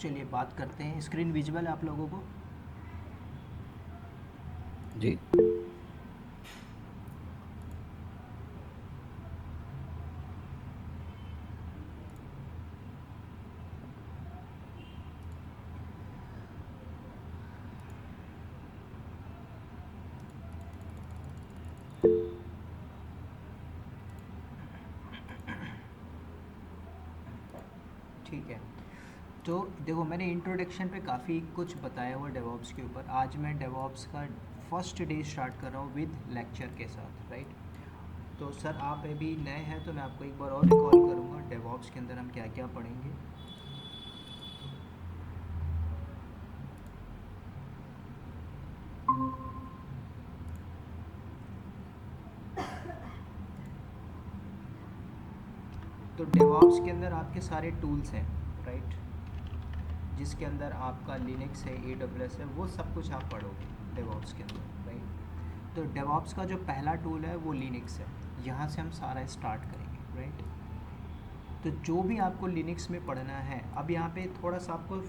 चलिए बात करते हैं। स्क्रीन विजुअल है आप लोगों को? जी। ठीक है। तो देखो, मैंने इंट्रोडक्शन पे काफ़ी कुछ बताया हुआ डेवॉप्स के ऊपर। आज मैं डेवॉप्स का फर्स्ट डे स्टार्ट कर रहा हूँ विद लेक्चर के साथ, राइट। तो सर आप अभी नए हैं तो मैं आपको एक बार और रिकॉल करूँगा डेवॉप्स के अंदर हम क्या क्या पढ़ेंगे। तो डेवॉप्स के अंदर आपके सारे टूल्स हैं, राइट, जिसके अंदर आपका लिनक्स है, AWS है, वो सब कुछ आप पढ़ोगे डेवॉप्स के अंदर, राइट। तो डेवॉप्स का जो पहला टूल है वो लिनक्स है। यहाँ से हम सारा स्टार्ट करेंगे, राइट। तो जो भी आपको लिनक्स में पढ़ना है, अब यहाँ पे थोड़ा सा आपको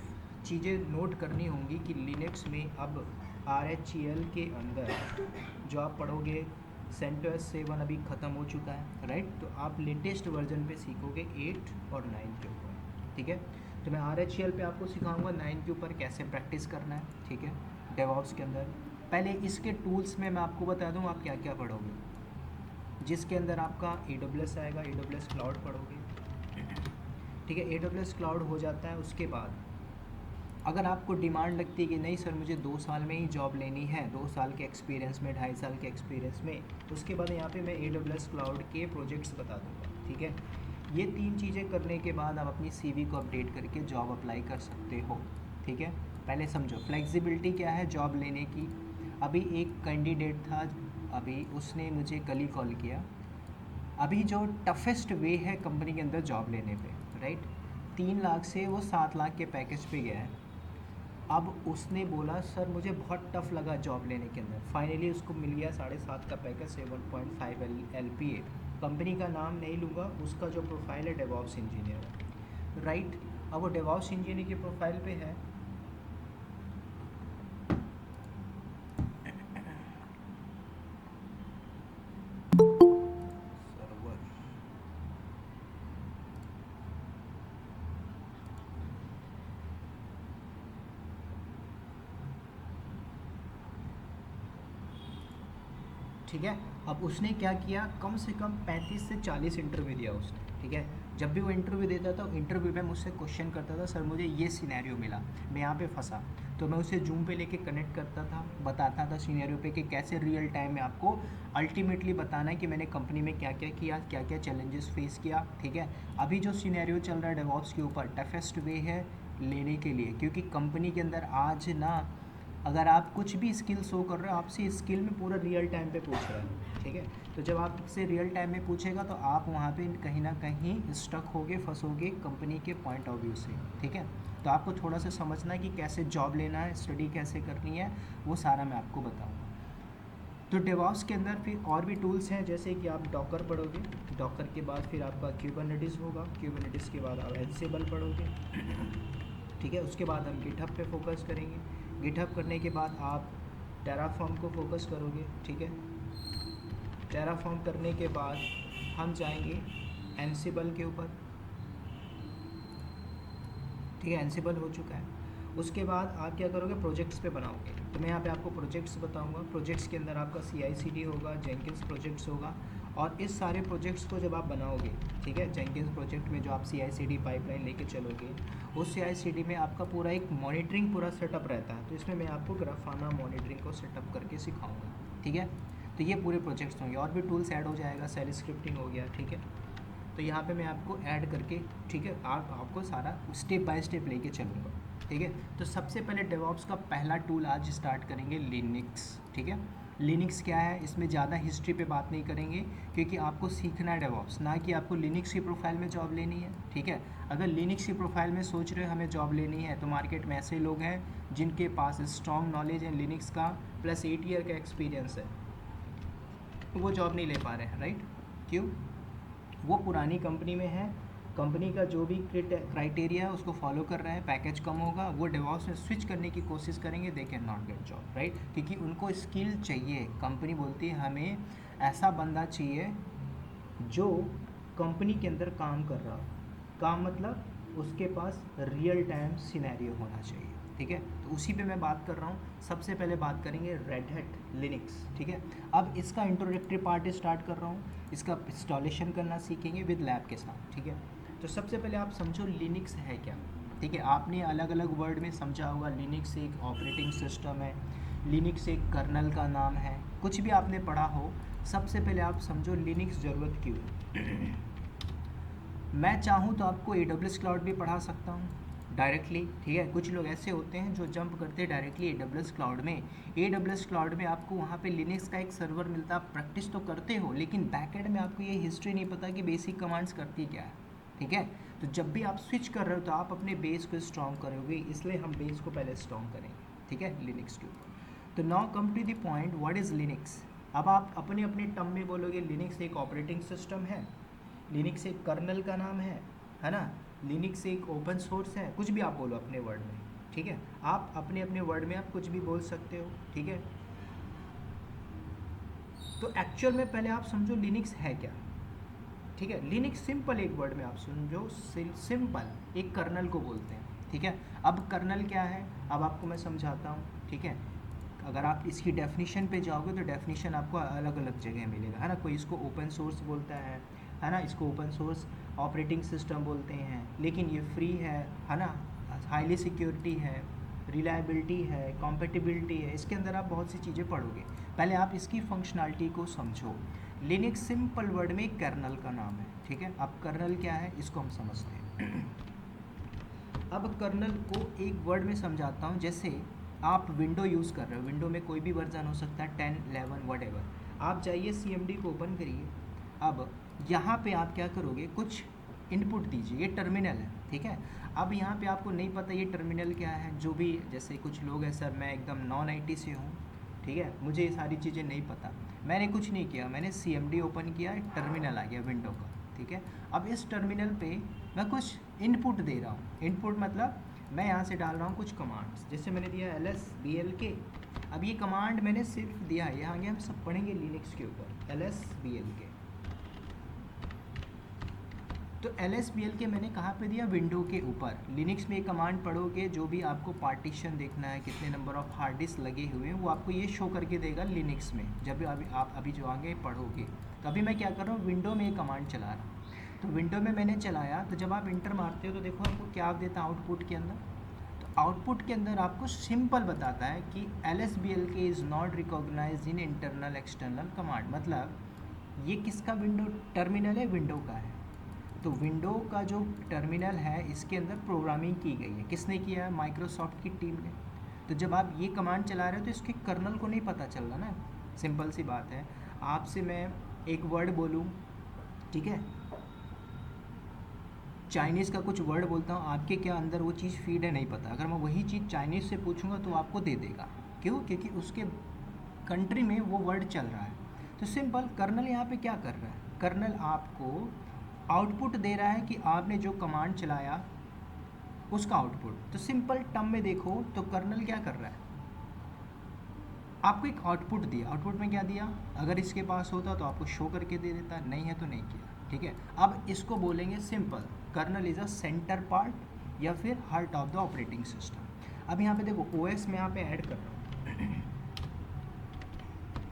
चीज़ें नोट करनी होंगी कि लिनक्स में अब RHEL के अंदर जो आप पढ़ोगे, CentOS 7 अभी ख़त्म हो चुका है, राइट। तो आप लेटेस्ट वर्जन पे सीखोगे 8 और 9 के ऊपर, ठीक है। तो मैं RHEL पे आपको सिखाऊंगा 9 के ऊपर कैसे प्रैक्टिस करना है, ठीक है, डेवॉप्स के अंदर। पहले इसके टूल्स में मैं आपको बता दूँ आप क्या क्या पढ़ोगे। जिसके अंदर आपका AWS आएगा, AWS क्लाउड पढ़ोगे, ठीक है। AWS क्लाउड हो जाता है, उसके बाद अगर आपको डिमांड लगती है कि नहीं सर मुझे 2 साल में ही जॉब लेनी है, 2 साल के एक्सपीरियंस में, 2.5 साल के एक्सपीरियंस में, उसके बाद यहाँ पे मैं AWS क्लाउड के प्रोजेक्ट्स बता दूँगा, ठीक है। ये 3 चीज़ें करने के बाद आप अपनी CV को अपडेट करके जॉब अप्लाई कर सकते हो, ठीक है। पहले समझो फ्लेक्सिबिलिटी क्या है जॉब लेने की। अभी एक कैंडिडेट था, अभी उसने मुझे कल ही कॉल किया। अभी जो टफेस्ट वे है कंपनी के अंदर जॉब लेने पे, राइट, 3 लाख से वो 7 लाख के पैकेज पे गया है। अब उसने बोला सर मुझे बहुत टफ लगा जॉब लेने के अंदर, फाइनली उसको मिल गया 7.5 का पैकेज, 7.5 LPA। कंपनी का नाम नहीं लूँगा, उसका जो प्रोफाइल है डेवॉप्स इंजीनियर है, राइट। अब वो डेवॉप्स इंजीनियर की प्रोफाइल पे है। सर्वर, ठीक है। अब उसने क्या किया, कम से कम 35 से 40 इंटरव्यू दिया उसने, ठीक है। जब भी वो इंटरव्यू देता था, इंटरव्यू में मुझसे क्वेश्चन करता था, सर मुझे ये सिनेरियो मिला, मैं यहाँ पे फंसा। तो मैं उसे जूम पे लेके कनेक्ट करता था, बताता था सिनेरियो पे कि कैसे रियल टाइम में आपको अल्टीमेटली बताना है कि मैंने कंपनी में क्या क्या किया, क्या क्या चैलेंजेस फेस किया, ठीक है। अभी जो सिनेरियो चल रहा है डेवॉप्स के ऊपर, टफेस्ट वे है लेने के लिए, क्योंकि कंपनी के अंदर आज ना, अगर आप कुछ भी स्किल शो कर रहे हो, आपसे स्किल में पूरा रियल टाइम पे पूछ रहा है, ठीक है। तो जब आपसे रियल टाइम में पूछेगा तो आप वहाँ पे कहीं ना कहीं स्टक होगे, फंसोगे कंपनी के पॉइंट ऑफ व्यू से, ठीक है। तो आपको थोड़ा सा समझना है कि कैसे जॉब लेना है, स्टडी कैसे करनी है, वो सारा मैं आपको बताऊँगा। तो डेवॉप्स के अंदर फिर और भी टूल्स हैं, जैसे कि आप डॉकर पढ़ोगे, डॉकर के बाद फिर आपका क्यूबरनेटिस होगा, क्यूबरनेटिस के बाद आप एंसिबल पढ़ोगे, ठीक है। उसके बाद हम गिटहब पे फोकस करेंगे, गिटहब करने के बाद आप टेराफॉर्म को फोकस करोगे, ठीक है। टेराफॉर्म करने के बाद हम जाएंगे एंसिबल के ऊपर, ठीक है, एंसिबल हो चुका है। उसके बाद आप क्या करोगे, प्रोजेक्ट्स पे बनाओगे। तो मैं यहाँ पे आपको प्रोजेक्ट्स बताऊँगा। प्रोजेक्ट्स के अंदर आपका CI/CD होगा, जेंकिन्स प्रोजेक्ट्स होगा। और इस सारे प्रोजेक्ट्स को जब आप बनाओगे, ठीक है, जेंकिन्स प्रोजेक्ट में जो आप CI/CD पाइपलाइन लेके चलोगे, उस CI/CD में आपका पूरा एक मॉनिटरिंग पूरा सेटअप रहता है। तो इसमें मैं आपको ग्राफाना मॉनिटरिंग को सेटअप करके सिखाऊंगा, ठीक है। तो ये पूरे प्रोजेक्ट्स होंगे, और भी टूल्स ऐड हो जाएगा, सेल स्क्रिप्टिंग हो गया, ठीक है। तो यहाँ पे मैं आपको ऐड करके, ठीक है, आपको सारा स्टेप बाय स्टेप लेके चलूँगा, ठीक है। तो सबसे पहले डेवॉप्स का पहला टूल आज स्टार्ट करेंगे लिनक्स, ठीक है। लिनक्स क्या है, इसमें ज़्यादा हिस्ट्री पे बात नहीं करेंगे, क्योंकि आपको सीखना है डेवॉप्स, ना कि आपको लिनक्स की प्रोफाइल में जॉब लेनी है, ठीक है। अगर लिनक्स की प्रोफाइल में सोच रहे हो हमें जॉब लेनी है, तो मार्केट में ऐसे लोग हैं जिनके पास स्ट्रॉन्ग नॉलेज है लिनक्स का, प्लस 8 ईयर का एक्सपीरियंस है, तो वो जॉब नहीं ले पा रहे हैं, राइट। क्यों? वो पुरानी कंपनी में है, कंपनी का जो भी क्राइटेरिया है उसको फॉलो कर रहे हैं, पैकेज कम होगा, वो डेवॉप्स में स्विच करने की कोशिश करेंगे, they can not get job, right? क्योंकि उनको स्किल चाहिए। कंपनी बोलती है हमें ऐसा बंदा चाहिए जो कंपनी के अंदर काम कर रहा हो। काम मतलब उसके पास रियल टाइम सिनेरियो होना चाहिए, ठीक है? तो उसी पे मैं बात कर रहा हूँ। सबसे पहले बात करेंगे रेड हैट लिनक्स, ठीक है? अब इसका इंट्रोडक्टरी पार्ट स्टार्ट कर रहा हूँ, इसका इंस्टॉलेशन करना सीखेंगे विद लैब के साथ, ठीक है? तो सबसे पहले आप समझो लिनक्स है क्या, ठीक है? आपने अलग अलग वर्ड में समझा होगा। लिनक्स एक ऑपरेटिंग सिस्टम है, लिनक्स एक कर्नल का नाम है, कुछ भी आपने पढ़ा हो। सबसे पहले आप समझो लिनक्स ज़रूरत क्यों है। मैं चाहूँ तो आपको AWS क्लाउड भी पढ़ा सकता हूँ डायरेक्टली, ठीक है? कुछ लोग ऐसे होते हैं जो जंप करते हैं डायरेक्टली AWS क्लाउड में। AWS क्लाउड में आपको वहाँ पे लिनक्स का एक सर्वर मिलता है, आप प्रैक्टिस तो करते हो, लेकिन बैकएंड में आपको ये हिस्ट्री नहीं पता कि बेसिक कमांड्स करती क्या है, ठीक है? तो जब भी आप स्विच कर रहे हो तो आप अपने बेस को स्ट्रॉन्ग करोगे, इसलिए हम बेस को पहले स्ट्रॉन्ग करेंगे, ठीक है, लिनक्स के ऊपर। तो now come to the point, what is Linux. अब आप अपने अपने टर्म में बोलोगे लिनक्स एक ऑपरेटिंग सिस्टम है, लिनक्स एक कर्नल का नाम है ना, लिनक्स एक ओपन सोर्स है, कुछ भी आप बोलो अपने वर्ड में, ठीक है? आप अपने अपने वर्ड में आप कुछ भी बोल सकते हो, ठीक है? तो एक्चुअल में पहले आप समझो लिनक्स है क्या, ठीक है? लिनक्स सिंपल एक वर्ड में आप समझो, सिंपल एक कर्नल को बोलते हैं, ठीक है? अब कर्नल क्या है, अब आपको मैं समझाता हूँ, ठीक है? अगर आप इसकी डेफिनेशन पे जाओगे तो डेफिनेशन आपको अलग अलग जगह मिलेगा, है ना? कोई इसको ओपन सोर्स बोलता है ना? इसको ओपन सोर्स ऑपरेटिंग सिस्टम बोलते हैं, लेकिन ये फ्री है ना? हाईली सिक्योरिटी है, रिलायबिलिटी है, कॉम्पेटिबिलिटी है, इसके अंदर आप बहुत सी चीज़ें पढ़ोगे। पहले आप इसकी फंक्शनैलिटी को समझो। लिनक्स सिंपल वर्ड में कर्नल का नाम है, ठीक है? अब कर्नल क्या है इसको हम समझते हैं। अब कर्नल को एक वर्ड में समझाता हूँ। जैसे आप विंडो यूज़ कर रहे हो, विंडो में कोई भी वर्जन हो सकता है, 10, 11, वट। आप जाइए CMD को ओपन करिए। अब यहाँ पे आप क्या करोगे, कुछ इनपुट दीजिए, ये टर्मिनल है, ठीक है? अब यहाँ पे आपको नहीं पता ये टर्मिनल क्या है, जो भी, जैसे कुछ लोग हैं, सर मैं एकदम नॉन IT से हूँ, ठीक है, मुझे ये सारी चीज़ें नहीं पता। मैंने कुछ नहीं किया, मैंने CMD ओपन किया, टर्मिनल आ गया विंडो का, ठीक है? अब इस टर्मिनल पे मैं कुछ इनपुट दे रहा हूँ। इनपुट मतलब मैं यहाँ से डाल रहा हूँ कुछ कमांड्स, जैसे मैंने दिया LSBLK। अब ये कमांड मैंने सिर्फ दिया है, यहाँ आगे हम सब पढ़ेंगे लिनक्स के ऊपर, LSBLK। तो LSBLK मैंने कहाँ पे दिया, विंडो के ऊपर। लिनक्स में एक कमांड पढ़ोगे, जो भी आपको पार्टीशन देखना है, कितने नंबर ऑफ हार्ड डिस्क लगे हुए हैं, वो आपको ये शो करके देगा लिनक्स में। जब भी आप अभी जो आगे पढ़ोगे, तो अभी मैं क्या कर रहा हूँ, विंडो में एक कमांड चला रहा हूँ। तो विंडो में मैंने चलाया, तो जब आप इंटर मारते हो तो देखो आपको क्या देता है आउटपुट के अंदर। तो आउटपुट के अंदर आपको सिंपल बताता है कि LSBLK is not recognised in internal external command. मतलब ये किसका विंडो टर्मिनल है, विंडो का है। तो विंडो का जो टर्मिनल है, इसके अंदर प्रोग्रामिंग की गई है, किसने किया है, माइक्रोसॉफ्ट की टीम ने। तो जब आप ये कमांड चला रहे हो तो इसके कर्नल को नहीं पता चल रहा ना, सिंपल सी बात है। आपसे मैं एक वर्ड बोलूँ, ठीक है, चाइनीज़ का कुछ वर्ड बोलता हूँ, आपके क्या अंदर वो चीज़ फीड है नहीं पता। अगर मैं वही चीज़ चाइनीज़ से पूछूंगा तो आपको दे देगा, क्यों? क्योंकि उसके कंट्री में वो वर्ड चल रहा है। तो सिंपल कर्नल यहाँ पे क्या कर रहा है, कर्नल आपको आउटपुट दे रहा है कि आपने जो कमांड चलाया उसका आउटपुट। तो सिंपल टर्म में देखो तो कर्नल क्या कर रहा है, आपको एक आउटपुट दिया। आउटपुट में क्या दिया, अगर इसके पास होता तो आपको शो करके दे देता, नहीं है तो नहीं किया, ठीक है? अब इसको बोलेंगे simple, kernel is a centre part या फिर heart of the operating system. अब यहाँ पे देखो OS में यहाँ पे ऐड कर रहा हूँ,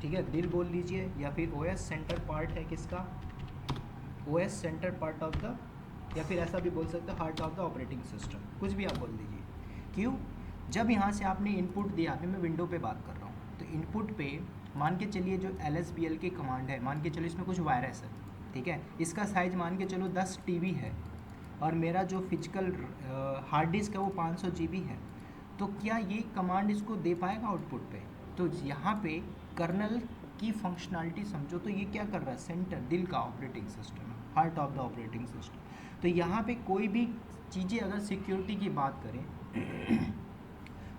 ठीक है, दिल बोल लीजिए, या फिर OS सेंटर पार्ट है किसका, OS centre part of the, या फिर ऐसा भी बोल सकते हो heart of the operating system, कुछ भी आप बोल दीजिए। क्यों? जब यहाँ से आपने इनपुट दिया, अभी मैं विंडो पे बात कर रहा हूँ, तो इनपुट पे मान के चलिए जो LSBLK कमांड है, मान के चलो इसमें कुछ वायरस है, ठीक है, इसका साइज़ मान के चलो 10 TB है, और मेरा जो फिजिकल हार्ड डिस्क है वो 500 GB है। तो क्या ये कमांड इसको दे पाएगा आउटपुट पे? तो यहाँ पे कर्नल की फंक्शनैलिटी समझो, तो ये क्या कर रहा है, सेंटर, दिल का operating system, heart of the operating system. तो यहाँ पे कोई भी चीज़ें अगर सिक्योरिटी की बात करें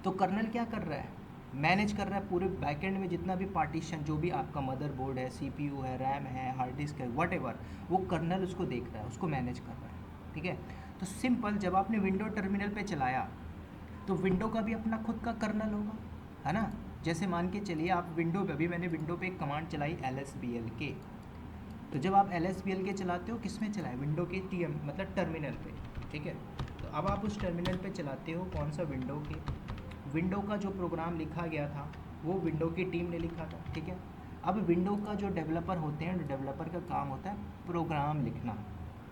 तो कर्नल क्या कर रहा है, मैनेज कर रहा है पूरे बैकएंड में जितना भी पार्टीशन, जो भी आपका मदरबोर्ड है, CPU है, RAM है, हार्ड डिस्क है, व्हाटएवर, वो कर्नल उसको देख रहा है, उसको मैनेज कर रहा है, ठीक है। तो सिंपल, जब आपने विंडो टर्मिनल पे चलाया तो विंडो का भी अपना खुद का कर्नल होगा, है ना। जैसे मान के चलिए आप विंडो पे, अभी मैंने विंडो पे एक कमांड चलाई lsblk, तो जब आप lsblk चलाते हो किस में चलाए, विंडो के tm मतलब टर्मिनल पे, ठीक है। तो अब आप उस टर्मिनल पे चलाते हो कौन सा, विंडो का जो प्रोग्राम लिखा गया था वो विंडो की टीम ने लिखा था, ठीक है। अब विंडो का जो डेवलपर होते हैं, डेवलपर का काम होता है प्रोग्राम लिखना,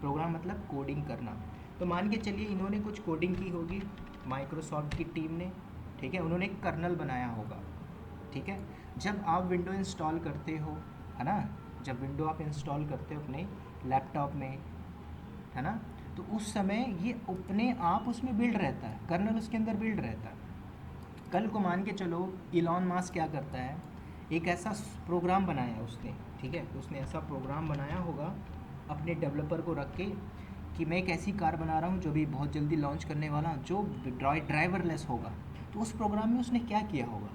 प्रोग्राम मतलब कोडिंग करना। तो मान के चलिए इन्होंने कुछ कोडिंग की होगी माइक्रोसॉफ्ट की टीम ने, ठीक है, उन्होंने एक कर्नल बनाया होगा, ठीक है। जब आप विंडो इंस्टॉल करते हो, है ना, जब विंडो आप इंस्टॉल करते हो अपने लैपटॉप में, है ना, तो उस समय ये अपने आप उसमें बिल्ड रहता है, कर्नल उसके अंदर बिल्ड रहता है। कल को मान के चलो इलॉन मास्क क्या करता है, एक ऐसा प्रोग्राम बनाया उसने, ठीक है, उसने ऐसा प्रोग्राम बनाया होगा अपने डेवलपर को रख के कि मैं एक ऐसी कार बना रहा हूँ जो भी बहुत जल्दी लॉन्च करने वाला हूँ, जो ड्राइवरलेस होगा। तो उस प्रोग्राम में उसने क्या किया होगा,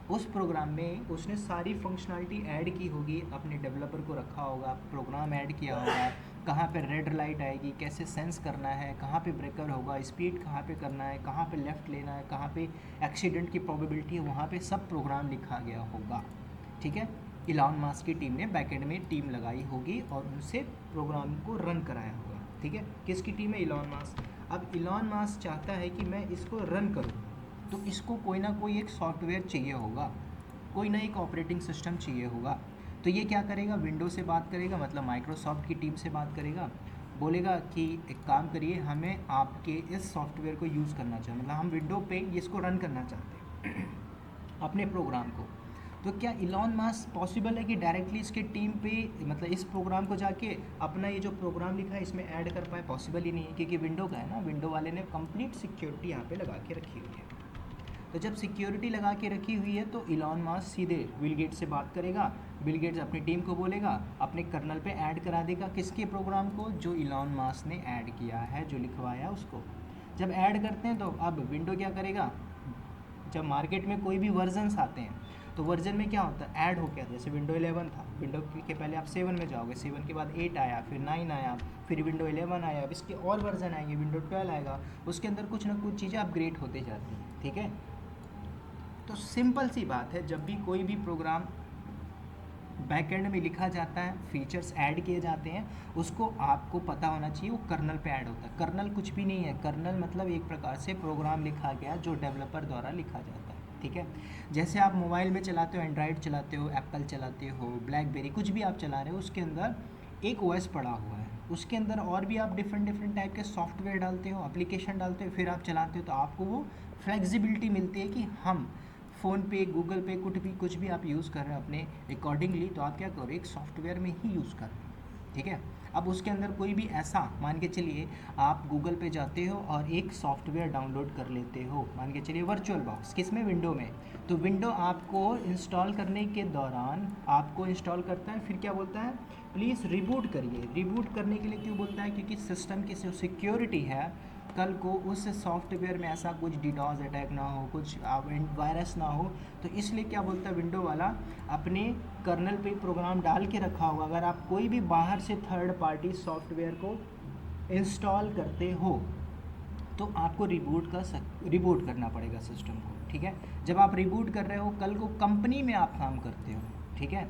उस प्रोग्राम में उसने सारी फंक्शनलिटी ऐड की होगी, अपने डेवलपर को रखा होगा, प्रोग्राम ऐड किया होगा, कहाँ पे रेड लाइट आएगी, कैसे सेंस करना है, कहाँ पे ब्रेकर होगा, स्पीड कहाँ पे करना है, कहाँ पे लेफ़्ट लेना है, कहाँ पे एक्सीडेंट की प्रोबेबिलिटी है, वहाँ पे सब प्रोग्राम लिखा गया होगा, ठीक है। इलॉन मास्क की टीम ने बैकएंड में टीम लगाई होगी और उनसे प्रोग्राम को रन कराया होगा, ठीक है। किसकी टीम है, इलॉन मास्क। अब इलॉन मास्क चाहता है कि मैं इसको रन करूँ, तो इसको कोई ना कोई एक सॉफ्टवेयर चाहिए होगा, कोई ना एक ऑपरेटिंग सिस्टम चाहिए होगा। तो ये क्या करेगा, विंडो से बात करेगा, मतलब माइक्रोसॉफ्ट की टीम से बात करेगा, बोलेगा कि एक काम करिए, हमें आपके इस सॉफ्टवेयर को यूज़ करना चाहिए, मतलब हम विंडो पे इसको रन करना चाहते हैं अपने प्रोग्राम को। तो क्या इलॉन मास्क पॉसिबल है कि डायरेक्टली इसके टीम पे, मतलब इस प्रोग्राम को जाके अपना ये जो प्रोग्राम लिखा है इसमें ऐड कर पाए, पॉसिबल ही नहीं है, क्योंकि विंडो का है ना, विंडो वाले ने कंप्लीट सिक्योरिटी यहाँ पे लगा के रखी हुई है। तो जब सिक्योरिटी लगा के रखी हुई है तो इलॉन मास्क सीधे बिल गेट्स से बात करेगा, बिल गेट्स अपनी टीम को बोलेगा, अपने कर्नल पे ऐड करा देगा किसके प्रोग्राम को, जो इलॉन मास्क ने ऐड किया है, जो लिखवाया उसको। जब ऐड करते हैं तो अब विंडो क्या करेगा, जब मार्केट में कोई भी वर्जन्स आते हैं तो वर्जन में क्या होता है, ऐड हो गया, जैसे विंडो 11 था, विंडो के पहले आप 7 में जाओगे, 7 के बाद 8 आया, फिर 9 आया, फिर विंडो 11 आया, अब इसके और वर्जन आएंगे, विंडो 12 आएगा, उसके अंदर कुछ ना कुछ चीज़ें अपग्रेड होते जाती हैं, ठीक है। तो सिंपल सी बात है, जब भी कोई भी प्रोग्राम बैकएंड में लिखा जाता है, फीचर्स ऐड किए जाते हैं, उसको आपको पता होना चाहिए वो कर्नल पे ऐड होता है। कर्नल कुछ भी नहीं है, कर्नल मतलब एक प्रकार से प्रोग्राम लिखा गया जो डेवलपर द्वारा लिखा जाता है, ठीक है। जैसे आप मोबाइल में चलाते हो, एंड्रॉयड चलाते हो, एप्पल चलाते हो, ब्लैकबेरी, कुछ भी आप चला रहे हो, उसके अंदर एक ओएस पड़ा हुआ है, उसके अंदर और भी आप डिफरेंट डिफरेंट टाइप के सॉफ्टवेयर डालते हो, एप्लीकेशन डालते हो, फिर आप चलाते हो, तो आपको वो फ्लेक्सिबिलिटी मिलती है कि हम फ़ोन पे, गूगल पे, कुछ भी आप यूज़ कर रहे हो अपने अकॉर्डिंगली, तो आप क्या करो, एक सॉफ्टवेयर में ही यूज़ कर रहे हो, ठीक है। अब उसके अंदर कोई भी ऐसा, मान के चलिए आप गूगल पे जाते हो और एक सॉफ्टवेयर डाउनलोड कर लेते हो, मान के चलिए वर्चुअल बॉक्स, किस में, विंडो में। तो विंडो आपको इंस्टॉल करने के दौरान आपको इंस्टॉल करता है, फिर क्या बोलता है, प्लीज़ रिबूट करिए। रिबूट करने के लिए क्यों बोलता है, क्योंकि सिस्टम की जो सिक्योरिटी है, कल को उस सॉफ्टवेयर में ऐसा कुछ डीडॉस अटैक ना हो, कुछ वायरस ना हो, तो इसलिए क्या बोलता है विंडो वाला, अपने कर्नल पे प्रोग्राम डाल के रखा होगा, अगर आप कोई भी बाहर से थर्ड पार्टी सॉफ्टवेयर को इंस्टॉल करते हो तो आपको रिबूट करना पड़ेगा सिस्टम को, ठीक है। जब आप रिबूट कर रहे हो, कल को कंपनी में आप काम करते हो, ठीक है,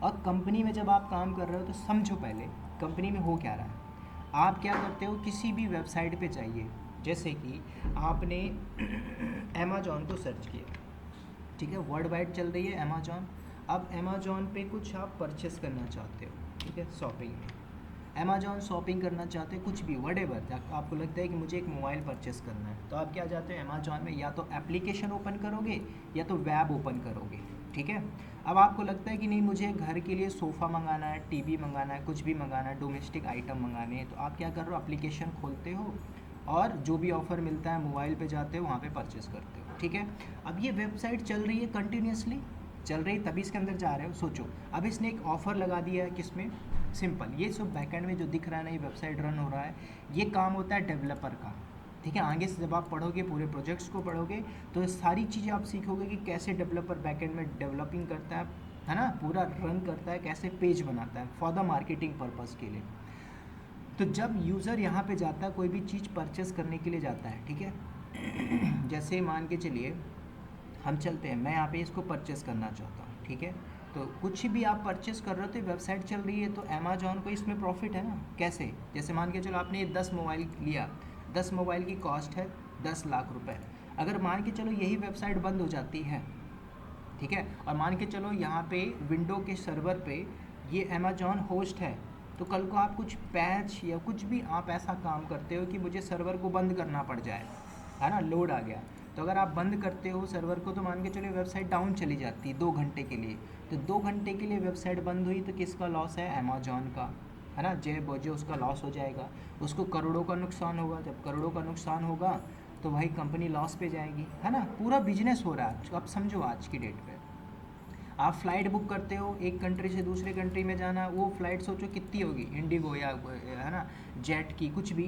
और कंपनी में जब आप काम कर रहे हो तो समझो पहले कंपनी में हो क्या रहा है। आप क्या करते हो, किसी भी वेबसाइट पे जाइए, जैसे कि आपने अमेज़ॉन को सर्च किया, ठीक है, वर्ल्ड वाइड चल रही है अमेज़ॉन। अब अमेज़ॉन पे कुछ आप परचेस करना चाहते हो, ठीक है, शॉपिंग में अमेज़ॉन शॉपिंग करना चाहते हो, कुछ भी वटेवर, आपको लगता है कि मुझे एक मोबाइल परचेस करना है, तो आप क्या जाते हो अमेज़ॉन में, या तो एप्लीकेशन ओपन करोगे या तो वेब ओपन करोगे, ठीक है। अब आपको लगता है कि नहीं, मुझे घर के लिए सोफ़ा मंगाना है, टीवी मंगाना है, कुछ भी मंगाना है, डोमेस्टिक आइटम मंगाने हैं, तो आप क्या कर रहे हो, एप्लीकेशन खोलते हो और जो भी ऑफ़र मिलता है मोबाइल पे जाते हो, वहाँ पे परचेस करते हो, ठीक है। अब ये वेबसाइट चल रही है, कंटिन्यूसली चल रही, तभी इसके अंदर जा रहे हो। सोचो अब इसने एक ऑफ़र लगा दिया है, किसमें, सिंपल, ये सब बैकएंड में जो दिख रहा है ना, ये वेबसाइट रन हो रहा है, ये काम होता है डेवलपर का, ठीक है। आगे से जब आप पढ़ोगे, पूरे प्रोजेक्ट्स को पढ़ोगे, तो सारी चीज़ें आप सीखोगे कि कैसे डेवलपर बैकएंड में डेवलपिंग करता है ना, पूरा रन करता है, कैसे पेज बनाता है फॉर द मार्केटिंग पर्पज़ के लिए। तो जब यूज़र यहाँ पे जाता है, कोई भी चीज़ परचेस करने के लिए जाता है, ठीक है, जैसे मान के चलिए हम चलते हैं, मैं यहाँ पे इसको परचेस करना चाहता हूँ, ठीक है, तो कुछ भी आप परचेस कर रहे हो तो वेबसाइट चल रही है, तो अमेजोन को इसमें प्रॉफिट है ना। कैसे? जैसे मान के चलो आपने 10 मोबाइल लिया, 10 मोबाइल की कॉस्ट है 10 लाख रुपए। अगर मान के चलो यही वेबसाइट बंद हो जाती है, ठीक है, और मान के चलो यहाँ पे विंडो के सर्वर पे ये अमेजोन होस्ट है, तो कल को आप कुछ पैच या कुछ भी आप ऐसा काम करते हो कि मुझे सर्वर को बंद करना पड़ जाए, है ना, लोड आ गया, तो अगर आप बंद करते हो सर्वर को, तो मान के चलिए वेबसाइट डाउन चली जाती है 2 घंटे के लिए, तो 2 घंटे के लिए वेबसाइट बंद हुई तो किसका लॉस है? अमेजोन का, है ना, जे बोझे उसका लॉस हो जाएगा, उसको करोड़ों का नुकसान होगा। जब करोड़ों का नुकसान होगा तो वही कंपनी लॉस पे जाएगी, है ना, पूरा बिजनेस हो रहा है। आप समझो आज की डेट पे आप फ़्लाइट बुक करते हो एक कंट्री से दूसरे कंट्री में जाना, वो फ़्लाइट सोचो कितनी होगी, इंडिगो या है ना जेट की कुछ भी,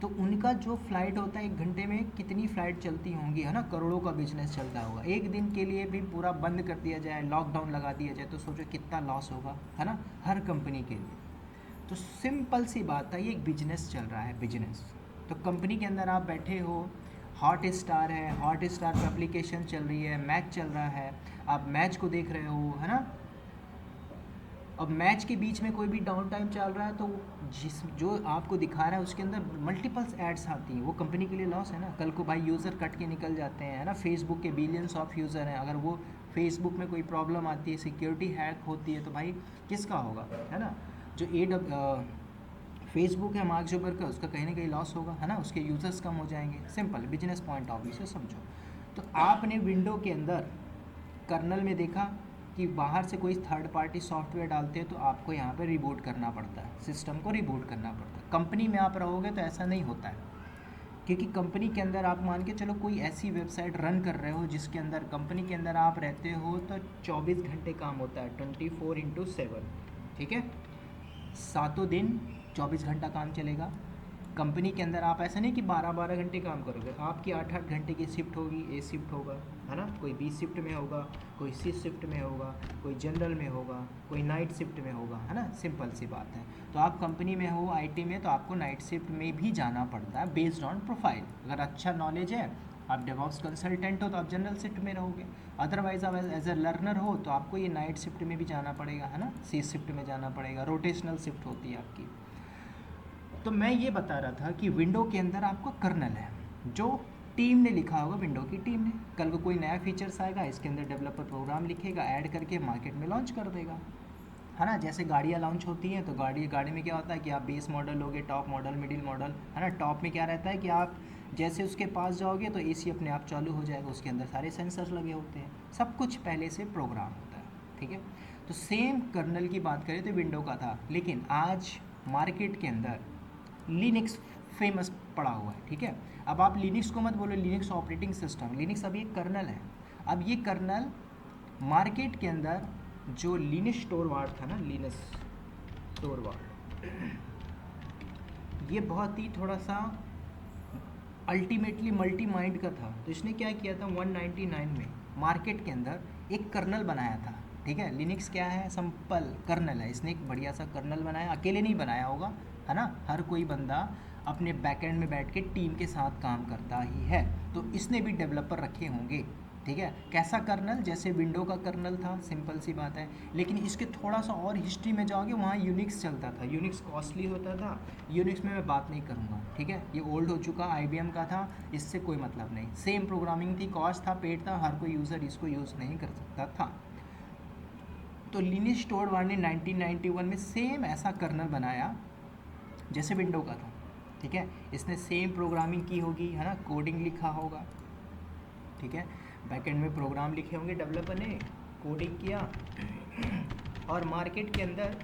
तो उनका जो फ़्लाइट होता है 1 घंटे में कितनी फ़्लाइट चलती होंगी, है ना, करोड़ों का बिजनेस चलता होगा। एक दिन के लिए भी पूरा बंद कर दिया जाए, लॉकडाउन लगा दिया जाए, तो सोचो कितना लॉस होगा, है ना, हर कंपनी के लिए। तो सिंपल सी बात है, ये एक बिजनेस चल रहा है, बिजनेस। तो कंपनी के अंदर आप बैठे हो, हॉट स्टार है, हॉट स्टार पर एप्लीकेशन चल रही है, मैच चल रहा है, आप मैच को देख रहे हो, है ना। अब मैच के बीच में कोई भी डाउन टाइम चल रहा है तो जो आपको दिखा रहा है उसके अंदर मल्टीपल्स एड्स आती हैं, वो कंपनी के लिए लॉस है ना। कल को भाई यूज़र कट के निकल जाते हैं, है ना, फेसबुक के बिलियंस ऑफ यूज़र हैं, अगर वो फेसबुक में कोई प्रॉब्लम आती है, सिक्योरिटी हैक होती है, तो भाई किसका होगा, है ना। जो फेसबुक है मार्क जुकरबर्ग का, उसका कहीं ना कहीं लॉस होगा, है ना, उसके यूज़र्स कम हो जाएंगे। Simple business point of view से समझो। तो आपने विंडो के अंदर कर्नल में देखा कि बाहर से कोई थर्ड पार्टी सॉफ्टवेयर डालते हैं तो आपको यहाँ पे रिबूट करना पड़ता है, सिस्टम को रिबूट करना पड़ता है। कंपनी में आप रहोगे तो ऐसा नहीं होता है, क्योंकि कंपनी के अंदर आप मान के चलो कोई ऐसी वेबसाइट रन कर रहे हो जिसके अंदर कंपनी के अंदर आप रहते हो, तो 24 घंटे काम होता है, 24/7, ठीक है, 7 दिन 24 घंटा काम चलेगा। कंपनी के अंदर आप ऐसा नहीं कि 12-12 घंटे काम करोगे, आपकी 8-8 घंटे की शिफ्ट होगी, ए शिफ्ट होगा, है ना, कोई बी शिफ्ट में होगा, कोई सी शिफ्ट में होगा, कोई जनरल में होगा, कोई नाइट शिफ्ट में होगा, है ना, सिंपल सी बात है। तो आप कंपनी में हो आईटी में, तो आपको नाइट शिफ्ट में भी जाना पड़ता है बेस्ड ऑन प्रोफाइल। अगर अच्छा नॉलेज है, आप डेवऑप्स कंसल्टेंट हो, तो आप जनरल शिफ्ट में रहोगे। अदरवाइज आप एज ए लर्नर हो तो आपको ये नाइट शिफ्ट में भी जाना पड़ेगा, है ना, सी शिफ्ट में जाना पड़ेगा, रोटेशनल शिफ्ट होती है आपकी। तो मैं ये बता रहा था कि विंडो के अंदर आपको कर्नल है, जो टीम ने लिखा होगा, विंडो की टीम ने। कल को कोई नया फीचर्स आएगा, इसके अंदर डेवलपर प्रोग्राम लिखेगा, ऐड करके मार्केट में लॉन्च कर देगा, है ना। जैसे गाड़ियाँ लॉन्च होती हैं तो गाड़ी में क्या होता है कि आप बेस मॉडल लोगे, टॉप मॉडल, मिडिल मॉडल, है ना। टॉप में क्या रहता है कि आप जैसे उसके पास जाओगे तो एसी अपने आप चालू हो जाएगा, उसके अंदर सारे सेंसर्स लगे होते हैं, सब कुछ पहले से प्रोग्राम होता है, ठीक है। तो सेम कर्नल की बात करें तो विंडो का था, लेकिन आज मार्केट के अंदर लिनक्स फेमस पड़ा हुआ है, ठीक है। अब आप लिनक्स को मत बोलो लिनक्स ऑपरेटिंग सिस्टम, लिनक्स अभी एक कर्नल है। अब ये कर्नल मार्केट के अंदर जो लिनक्स स्टोरवार्ड था ना, लिनक्स स्टोरवार्ड, ये बहुत ही थोड़ा सा अल्टीमेटली मल्टी माइंड का था। तो इसने क्या किया था, 199 में मार्केट के अंदर एक कर्नल बनाया था, ठीक है। लिनक्स क्या है, सिंपल कर्नल है। इसने एक बढ़िया सा कर्नल बनाया, अकेले नहीं बनाया होगा, है ना, हर कोई बंदा अपने बैकएंड में बैठ के टीम के साथ काम करता ही है, तो इसने भी डेवलपर रखे होंगे, ठीक है। कैसा कर्नल, जैसे विंडो का कर्नल था, सिंपल सी बात है। लेकिन इसके थोड़ा सा और हिस्ट्री में जाओगे, वहाँ यूनिक्स चलता था, यूनिक्स कॉस्टली होता था, यूनिक्स में मैं बात नहीं करूँगा, ठीक है, ये ओल्ड हो चुका, IBM का था, इससे कोई मतलब नहीं। सेम प्रोग्रामिंग थी, कॉस्ट था, पेड था, हर कोई यूज़र इसको यूज़ नहीं कर सकता था। तो लिनक्स स्टोरवार्ड ने 1991 में सेम ऐसा कर्नल बनाया जैसे विंडो का था, ठीक है। इसने सेम प्रोग्रामिंग की होगी, है ना, कोडिंग लिखा होगा, ठीक है, बैकएंड में प्रोग्राम लिखे होंगे, डेवलपर ने कोडिंग किया। और मार्केट के अंदर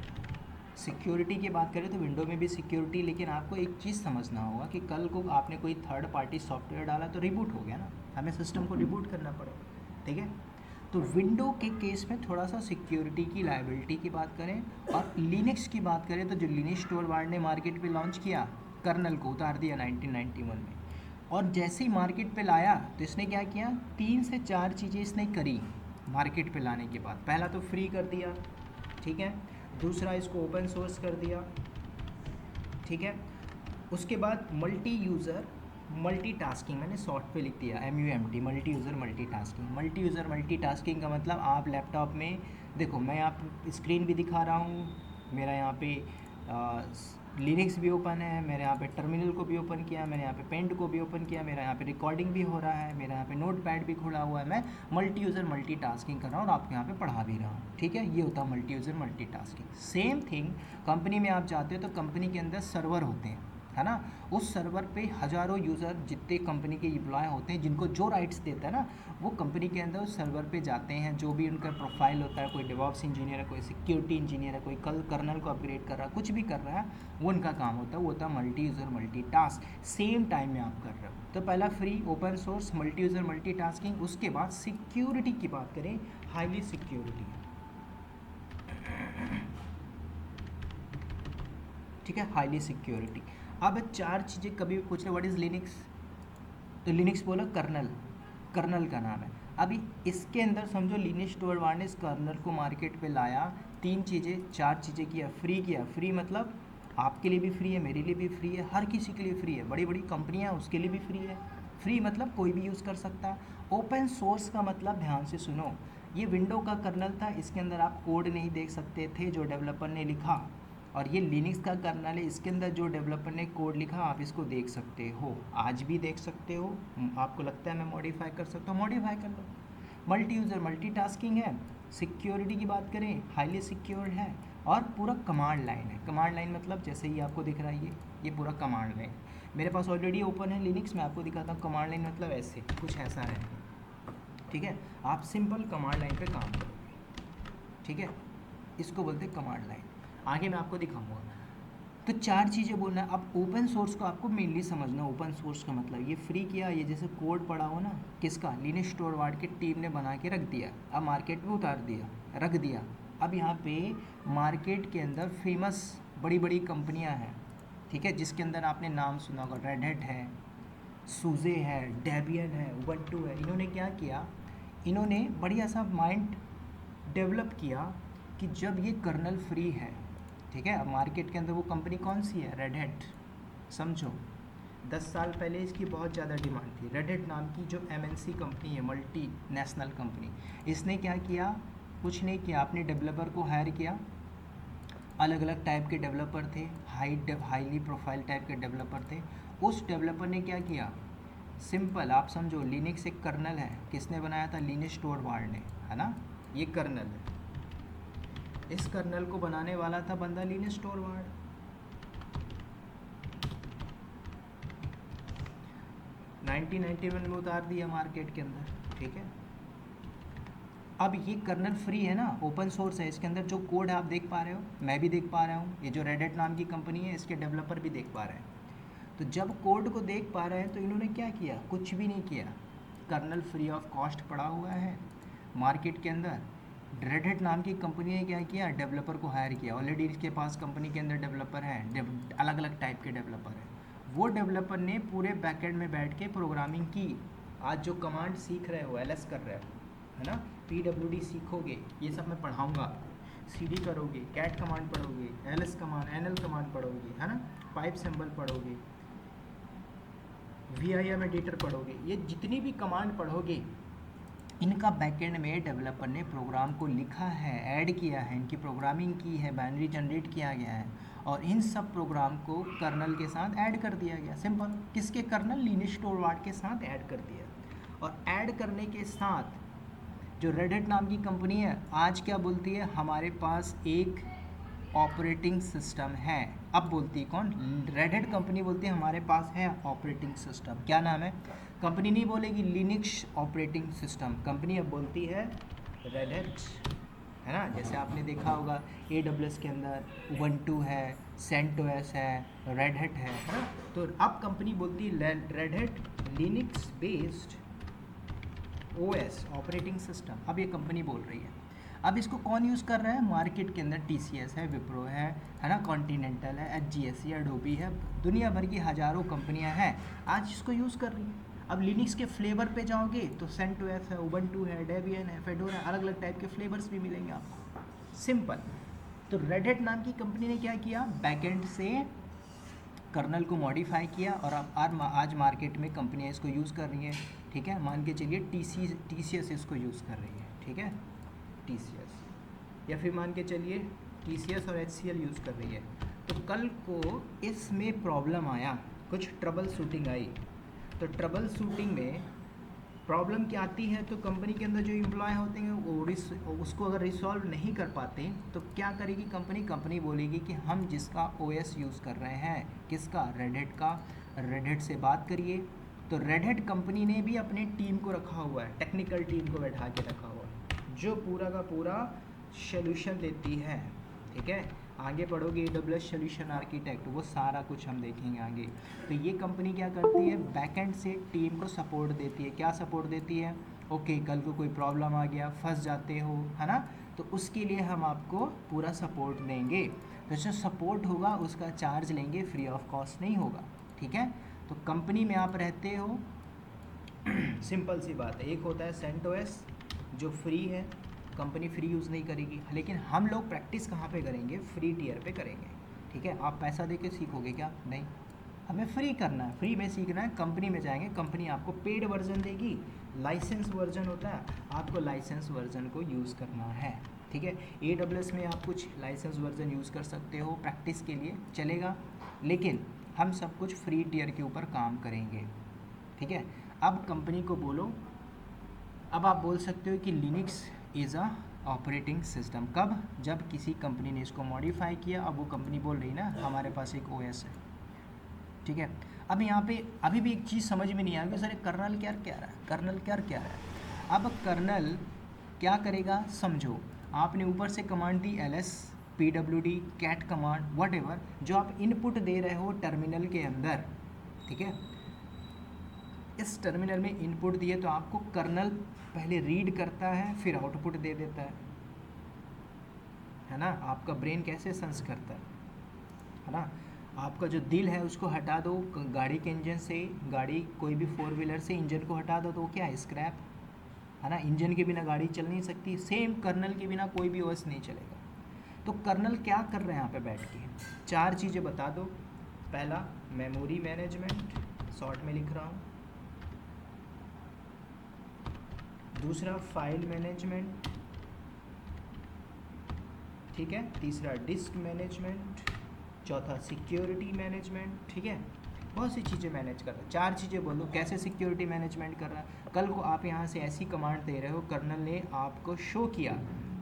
सिक्योरिटी की बात करें तो विंडो में भी सिक्योरिटी, लेकिन आपको एक चीज़ समझना होगा कि कल को आपने कोई थर्ड पार्टी सॉफ्टवेयर डाला तो रिबूट हो गया ना, हमें सिस्टम को रिबूट करना पड़ेगा, ठीक है। तो विंडो के केस में थोड़ा सा सिक्योरिटी की लायबिलिटी की बात करें, और लिनक्स की बात करें तो जो लिनक्स स्टोरवार्ड ने मार्केट पे लॉन्च किया, कर्नल को उतार दिया 1991 में, और जैसे ही मार्केट पे लाया तो इसने क्या किया, 3 से 4 चीज़ें इसने करी मार्केट पे लाने के बाद। पहला तो फ्री कर दिया, ठीक है, दूसरा इसको ओपन सोर्स कर दिया, ठीक है। उसके बाद मल्टी यूज़र मल्टीटास्किंग, मैंने शॉर्ट पे लिख दिया MUMT, multi user multitasking. Multi user multitasking का मतलब आप लैपटॉप में देखो, मैं आप स्क्रीन भी दिखा रहा हूँ, मेरा यहाँ पे लिनक्स भी ओपन है, मेरे यहाँ पे टर्मिनल को भी ओपन किया, मैंने यहाँ पे पेंट को भी ओपन किया, मेरा यहाँ पे रिकॉर्डिंग भी हो रहा है, मेरा यहाँ पे नोट पैड भी खुला हुआ है, मैं मल्टी यूज़र मल्टीटास्किंग कर रहा हूँ और आपके यहाँ पे पढ़ा भी रहा हूँ, ठीक है। ये होता है multi user multitasking. Same thing company में आप जाते हो तो कंपनी के अंदर सर्वर होते हैं, है ना। उस सर्वर पे हज़ारों यूज़र, जितने कंपनी के एम्प्लॉय होते हैं, जिनको जो राइट्स देता है ना, वो कंपनी के अंदर उस सर्वर पे जाते हैं। जो भी उनका प्रोफाइल होता है, कोई डेवॉप्स इंजीनियर है, कोई सिक्योरिटी इंजीनियर है, कोई कल कर्नल को अपग्रेड कर रहा है, कुछ भी कर रहा है, वो उनका काम होता है। वो होता है multi user multitask, same time में आप कर रहे हो। तो पहला free open source multi user multitasking. उसके बाद सिक्योरिटी की बात करें, हाईली सिक्योरिटी, ठीक है, हाईली सिक्योरिटी। अब 4 चीज़ें कभी भी पूछ रहे, व्हाट इज़ लिनक्स, तो लिनक्स बोला कर्नल, कर्नल का नाम है। अभी इसके अंदर समझो लिनक्स टोरवाल्ड ने इस कर्नल को मार्केट पे लाया, 3 चीज़ें 4 चीज़ें किया, फ्री किया। फ्री मतलब आपके लिए भी फ्री है, मेरे लिए भी फ्री है, हर किसी के लिए फ्री है, बड़ी बड़ी कंपनियां उसके लिए भी फ्री है। फ्री मतलब कोई भी यूज़ कर सकता है। ओपन सोर्स का मतलब, ध्यान से सुनो, ये विंडो का कर्नल था, इसके अंदर आप कोड नहीं देख सकते थे जो डेवलपर ने लिखा, और ये लिनक्स का कर्नल है, इसके अंदर जो डेवलपर ने कोड लिखा आप इसको देख सकते हो, आज भी देख सकते हो। आपको लगता है मैं मॉडिफाई कर सकता हूँ, मॉडिफाई कर लो। मल्टी यूज़र मल्टीटास्किंग है। सिक्योरिटी की बात करें, हाईली सिक्योर है, और पूरा कमांड लाइन है। कमांड लाइन मतलब जैसे ही आपको दिख रहा है ये पूरा कमांड लाइन मेरे पास ऑलरेडी ओपन है लिनक्स, मैं आपको दिखाता हूँ। कमांड लाइन मतलब ऐसे कुछ ऐसा है, ठीक है। आप सिंपल कमांड लाइन पे काम करोगे, ठीक है, इसको बोलते हैं कमांड लाइन। आगे मैं आपको दिखाऊंगा। तो 4 चीज़ें बोलना है। अब ओपन सोर्स को आपको मेनली समझना। ओपन सोर्स का मतलब ये फ्री किया, ये जैसे कोड पड़ा हो ना, किसका, लिनक्स टोरवाल्ड की टीम ने बना के रख दिया, अब मार्केट में उतार दिया, रख दिया। अब यहाँ पे मार्केट के अंदर फेमस बड़ी बड़ी कंपनियाँ हैं, ठीक है, जिसके अंदर आपने नाम सुना होगा, रेड हैट है, सूजे है, डेबियन है, उबंटू है। इन्होंने क्या किया, इन्होंने बढ़िया सा माइंड डेवलप किया कि जब ये कर्नल फ्री है, ठीक है, अब मार्केट के अंदर वो कंपनी कौन सी है, रेड हैट। समझो 10 साल पहले इसकी बहुत ज़्यादा डिमांड थी। रेड हैट नाम की जो MNC कंपनी है, मल्टी नेशनल कंपनी, इसने क्या किया, कुछ नहीं किया, अपने डेवलपर को हायर किया। अलग अलग टाइप के डेवलपर थे, हाईली प्रोफाइल टाइप के डेवलपर थे। उस डेवलपर ने क्या किया, सिंपल आप समझो, लिनक्स एक कर्नल है, किसने बनाया था, लिनक्स टोरवाल्ड ने, है ना, ये कर्नल है। इस कर्नल को बनाने वाला था बंदा लिनक्स टोरवाल्ड। 1991 में उतार दिया मार्केट के अंदर, ठीक है। अब ये कर्नल फ्री है ना, ओपन सोर्स है, इसके अंदर जो कोड आप देख पा रहे हो, मैं भी देख पा रहा हूँ, ये जो रेड हैट नाम की कंपनी है इसके डेवलपर भी देख पा रहे हैं। तो जब कोड को देख पा रहे हैं तो इन्होंने क्या किया, कुछ भी नहीं किया, कर्नल फ्री ऑफ कॉस्ट पड़ा हुआ है मार्केट के अंदर। रेड हैट नाम की कंपनी ने क्या किया, डेवलपर को हायर किया। ऑलरेडी इसके पास कंपनी के अंदर डेवलपर हैं, अलग अलग टाइप के डेवलपर हैं। वो डेवलपर ने पूरे बैकएंड में बैठ के प्रोग्रामिंग की। आज जो कमांड सीख रहे हो, LS कर रहे हो, है ना, PWD सीखोगे, ये सब मैं पढ़ाऊँगा। CD करोगे, कैट कमांड पढ़ोगे, LS कमांड, NL कमांड पढ़ोगे, है ना, पाइप सिंबल पढ़ोगे, VIM एडिटर पढ़ोगे। ये जितनी भी कमांड पढ़ोगे, इनका बैकएंड में डेवलपर ने प्रोग्राम को लिखा है, ऐड किया है, इनकी प्रोग्रामिंग की है, बाइनरी जनरेट किया गया है, और इन सब प्रोग्राम को कर्नल के साथ ऐड कर दिया गया। सिंपल, किसके कर्नल, लिनक्स टोरवाल्ड के साथ ऐड कर दिया। और ऐड करने के साथ जो रेड हैट नाम की कंपनी है, आज क्या बोलती है, हमारे पास एक ऑपरेटिंग सिस्टम है। अब बोलती है कौन, रेड हैट कंपनी बोलती है हमारे पास है ऑपरेटिंग सिस्टम। क्या नाम है, कंपनी नहीं बोलेगी लिनक्स ऑपरेटिंग सिस्टम, कंपनी अब बोलती है रेड हैट, है ना। जैसे आपने देखा होगा AWS के अंदर उबंटू है, CentOS है, रेड हैट है ना। तो अब कंपनी बोलती है red hat Linux based OS operating system. अब ये कंपनी बोल रही है। अब इसको कौन यूज़ कर रहा है, मार्केट के अंदर TCS है, विप्रो है ना, कॉन्टिनेंटल है, HGSC है, एडोबी है, दुनिया भर की हज़ारों कंपनियां हैं आज इसको यूज़ कर रही हैं। अब लिनक्स के फ्लेवर पे जाओगे तो CentOS है, उबंटू है, डेबियन है, फेडोरा, अलग अलग टाइप के फ्लेवर्स भी मिलेंगे आपको। सिंपल। तो रेड हैट नाम की कंपनी ने क्या किया, बैकएंड से कर्नल को मॉडिफाई किया और अब आज मार्केट में कंपनियाँ इसको यूज़ कर रही हैं, ठीक है। मान के चलिए TCS इसको यूज़ कर रही है, ठीक है, TCS, या फिर मान के चलिए TCS और HCL यूज़ कर रही है। तो कल को इसमें प्रॉब्लम आया, कुछ ट्रबल शूटिंग आई, तो ट्रबल शूटिंग में प्रॉब्लम क्या आती है, तो कंपनी के अंदर जो एम्प्लॉय होते हैं वो उसको अगर रिसॉल्व नहीं कर पाते तो क्या करेगी कंपनी बोलेगी कि हम जिसका OS यूज़ कर रहे हैं, किसका, रेड का, रेड से बात करिए। तो रेड कंपनी ने भी अपने टीम को रखा हुआ है, टेक्निकल टीम को बैठा के रखा हुआ है, जो पूरा का पूरा सोल्यूशन देती है, ठीक है। आगे पढ़ोगे AWS सोल्यूशन आर्किटेक्ट, वो सारा कुछ हम देखेंगे आगे। तो ये कंपनी क्या करती है, बैकएंड से टीम को सपोर्ट देती है। क्या सपोर्ट देती है, ओके कल को कोई प्रॉब्लम आ गया, फंस जाते हो, है ना, तो उसके लिए हम आपको पूरा सपोर्ट देंगे। तो जो सपोर्ट होगा उसका चार्ज लेंगे, फ्री ऑफ कॉस्ट नहीं होगा, ठीक है। तो कंपनी में आप रहते हो, सिंपल सी बात है। एक होता है CentOS जो फ्री है, कंपनी फ्री यूज़ नहीं करेगी, लेकिन हम लोग प्रैक्टिस कहाँ पे करेंगे, फ्री टियर पे करेंगे, ठीक है। आप पैसा दे के सीखोगे क्या, नहीं, हमें फ्री करना है, फ्री में सीखना है। कंपनी में जाएंगे, कंपनी आपको पेड वर्जन देगी, लाइसेंस वर्जन होता है, आपको लाइसेंस वर्जन को यूज़ करना है, ठीक है। AWS में आप कुछ लाइसेंस वर्जन यूज़ कर सकते हो, प्रैक्टिस के लिए चलेगा, लेकिन हम सब कुछ फ्री टियर के ऊपर काम करेंगे, ठीक है। अब कंपनी को बोलो, अब आप बोल सकते हो कि Linux is a operating system. कब, जब किसी कंपनी ने इसको मॉडिफाई किया, अब वो कंपनी बोल रही ना हमारे पास एक OS है, ठीक है। अब यहाँ पे अभी भी एक चीज़ समझ में नहीं आ रही, सर कर्नल क्या क्या रहा है, कर्नल क्या क्या रहा है। अब कर्नल क्या करेगा, समझो, आपने ऊपर से command the ls pwd cat command what जो आप इनपुट दे रहे हो टर्मिनल के अंदर, ठीक है। इस टर्मिनल में इनपुट दिए तो आपको कर्नल पहले रीड करता है, फिर आउटपुट दे देता है ना। आपका ब्रेन कैसे सेंस करता है ना। आपका जो दिल है उसको हटा दो गाड़ी के इंजन से, गाड़ी कोई भी 4 व्हीलर से इंजन को हटा दो तो वो क्या है, स्क्रैप, है ना। इंजन के बिना गाड़ी चल नहीं सकती, सेम कर्नल के बिना कोई भी OS नहीं चलेगा। तो कर्नल क्या कर रहे हैं यहाँ पे बैठ के, 4 चीज़ें बता दो। पहला मेमोरी मैनेजमेंट, शॉर्ट में लिख रहा हूँ। दूसरा फाइल मैनेजमेंट, ठीक है। तीसरा डिस्क मैनेजमेंट, चौथा सिक्योरिटी मैनेजमेंट, ठीक है। बहुत सी चीज़ें मैनेज कर रहा है। 4 चीज़ें बोलो कैसे सिक्योरिटी मैनेजमेंट कर रहा है। कल को आप यहाँ से ऐसी कमांड दे रहे हो, कर्नल ने आपको शो किया,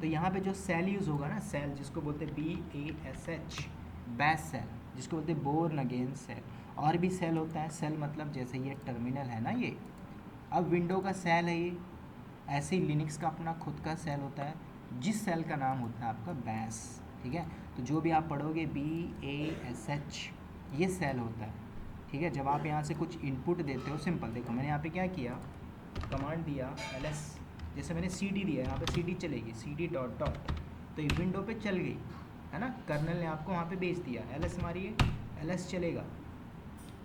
तो यहाँ पे जो सेल यूज़ होगा ना, सेल जिसको बोलते हैं BASH, बैश सेल, जिसको बोलते हैं बोर्न अगेन सेल। और भी सेल होता है, सेल मतलब जैसे ये टर्मिनल है ना, ये अब विंडो का सेल है ये, ऐसे ही लिनक्स का अपना खुद का सेल होता है, जिस सेल का नाम होता है आपका बैश, ठीक है। तो जो भी आप पढ़ोगे BASH ये सेल होता है, ठीक है। जब आप यहाँ से कुछ इनपुट देते हो, सिंपल देखो मैंने यहाँ पे क्या किया, कमांड दिया ls, जैसे मैंने cd दिया, यहाँ पे cd चलेगी, cd डॉट डॉट, तो ये विंडो पे चल गई, है ना। कर्नल ने आपको वहाँ पे भेज दिया, ls मारिए, ls चलेगा,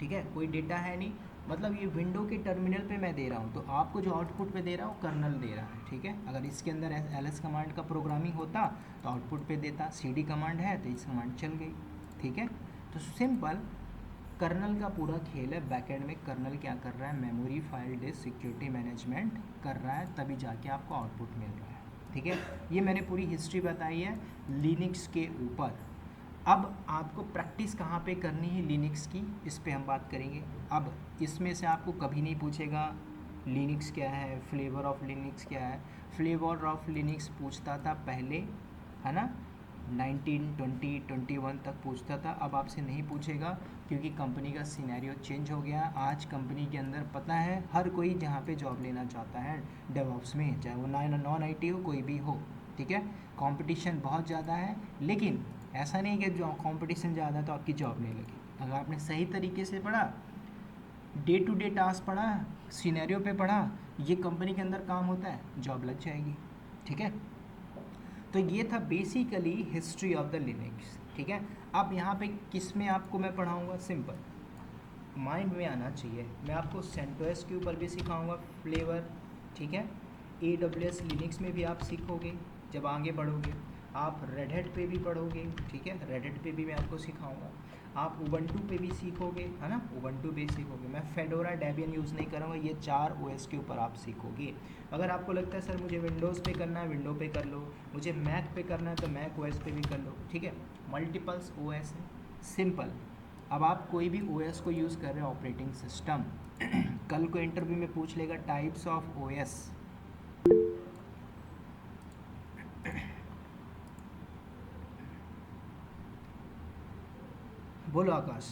ठीक है। कोई डेटा है नहीं, मतलब ये विंडो के टर्मिनल पे मैं दे रहा हूँ, तो आपको जो आउटपुट पे दे रहा हूँ कर्नल दे रहा है, ठीक है। अगर इसके अंदर ls कमांड का प्रोग्रामिंग होता तो आउटपुट पे देता, cd कमांड है तो इस कमांड चल गई, ठीक है। तो सिंपल कर्नल का पूरा खेल है। बैकएंड में कर्नल क्या कर रहा है, memory, file, disk, security management कर रहा है, तभी जाके आपको आउटपुट मिल रहा है, ठीक है। ये मैंने पूरी हिस्ट्री बताई है लिनक्स के ऊपर। अब आपको प्रैक्टिस कहाँ पे करनी है लिनक्स की, इस पे हम बात करेंगे। अब इसमें से आपको कभी नहीं पूछेगा लिनक्स क्या है, फ्लेवर ऑफ लिनक्स क्या है। फ्लेवर ऑफ लिनक्स पूछता था पहले, है ना, 1920-21 तक पूछता था। अब आपसे नहीं पूछेगा, क्योंकि कंपनी का सिनेरियो चेंज हो गया। आज कंपनी के अंदर पता है हर कोई जहाँ पे जॉब लेना चाहता है डेवऑप्स में, चाहे वो नॉन IT हो, कोई भी हो, ठीक है। कंपटीशन बहुत ज़्यादा है, लेकिन ऐसा नहीं कि जो कंपटीशन ज़्यादा तो आपकी जॉब नहीं लगी। अगर आपने सही तरीके से पढ़ा, डे टू डे टास्क पढ़ा, सिनेरियो पे पढ़ा, ये कंपनी के अंदर काम होता है, जॉब लग जाएगी, ठीक है। तो ये था basically history of the Linux, ठीक है। अब यहाँ पे किस में आपको मैं पढ़ाऊँगा, सिंपल माइंड में आना चाहिए। मैं आपको CentOS के ऊपर भी सिखाऊंगा फ्लेवर, ठीक है। AWS लिनक्स में भी आप सीखोगे जब आगे बढ़ोगे। आप रेड हैट पे भी पढ़ोगे, ठीक है, रेड हैट पे भी मैं आपको सिखाऊंगा। आप उबंटू पे भी सीखोगे, है ना, उबंटू पे सीखोगे। मैं फेडोरा डेबियन यूज़ नहीं करूँगा, ये 4 ओएस के ऊपर आप सीखोगे। अगर आपको लगता है सर मुझे विंडोज़ पे करना है, विंडो पे कर लो, मुझे मैक पे करना है तो मैक ओएस पे भी कर लो, ठीक है। मल्टीपल्स ओएस है, सिंपल। अब आप कोई भी ओएस को यूज़ कर रहे हैं, ऑपरेटिंग सिस्टम, कल को इंटरव्यू में पूछ लेगा टाइप्स ऑफ ओएस। बोलो आकाश।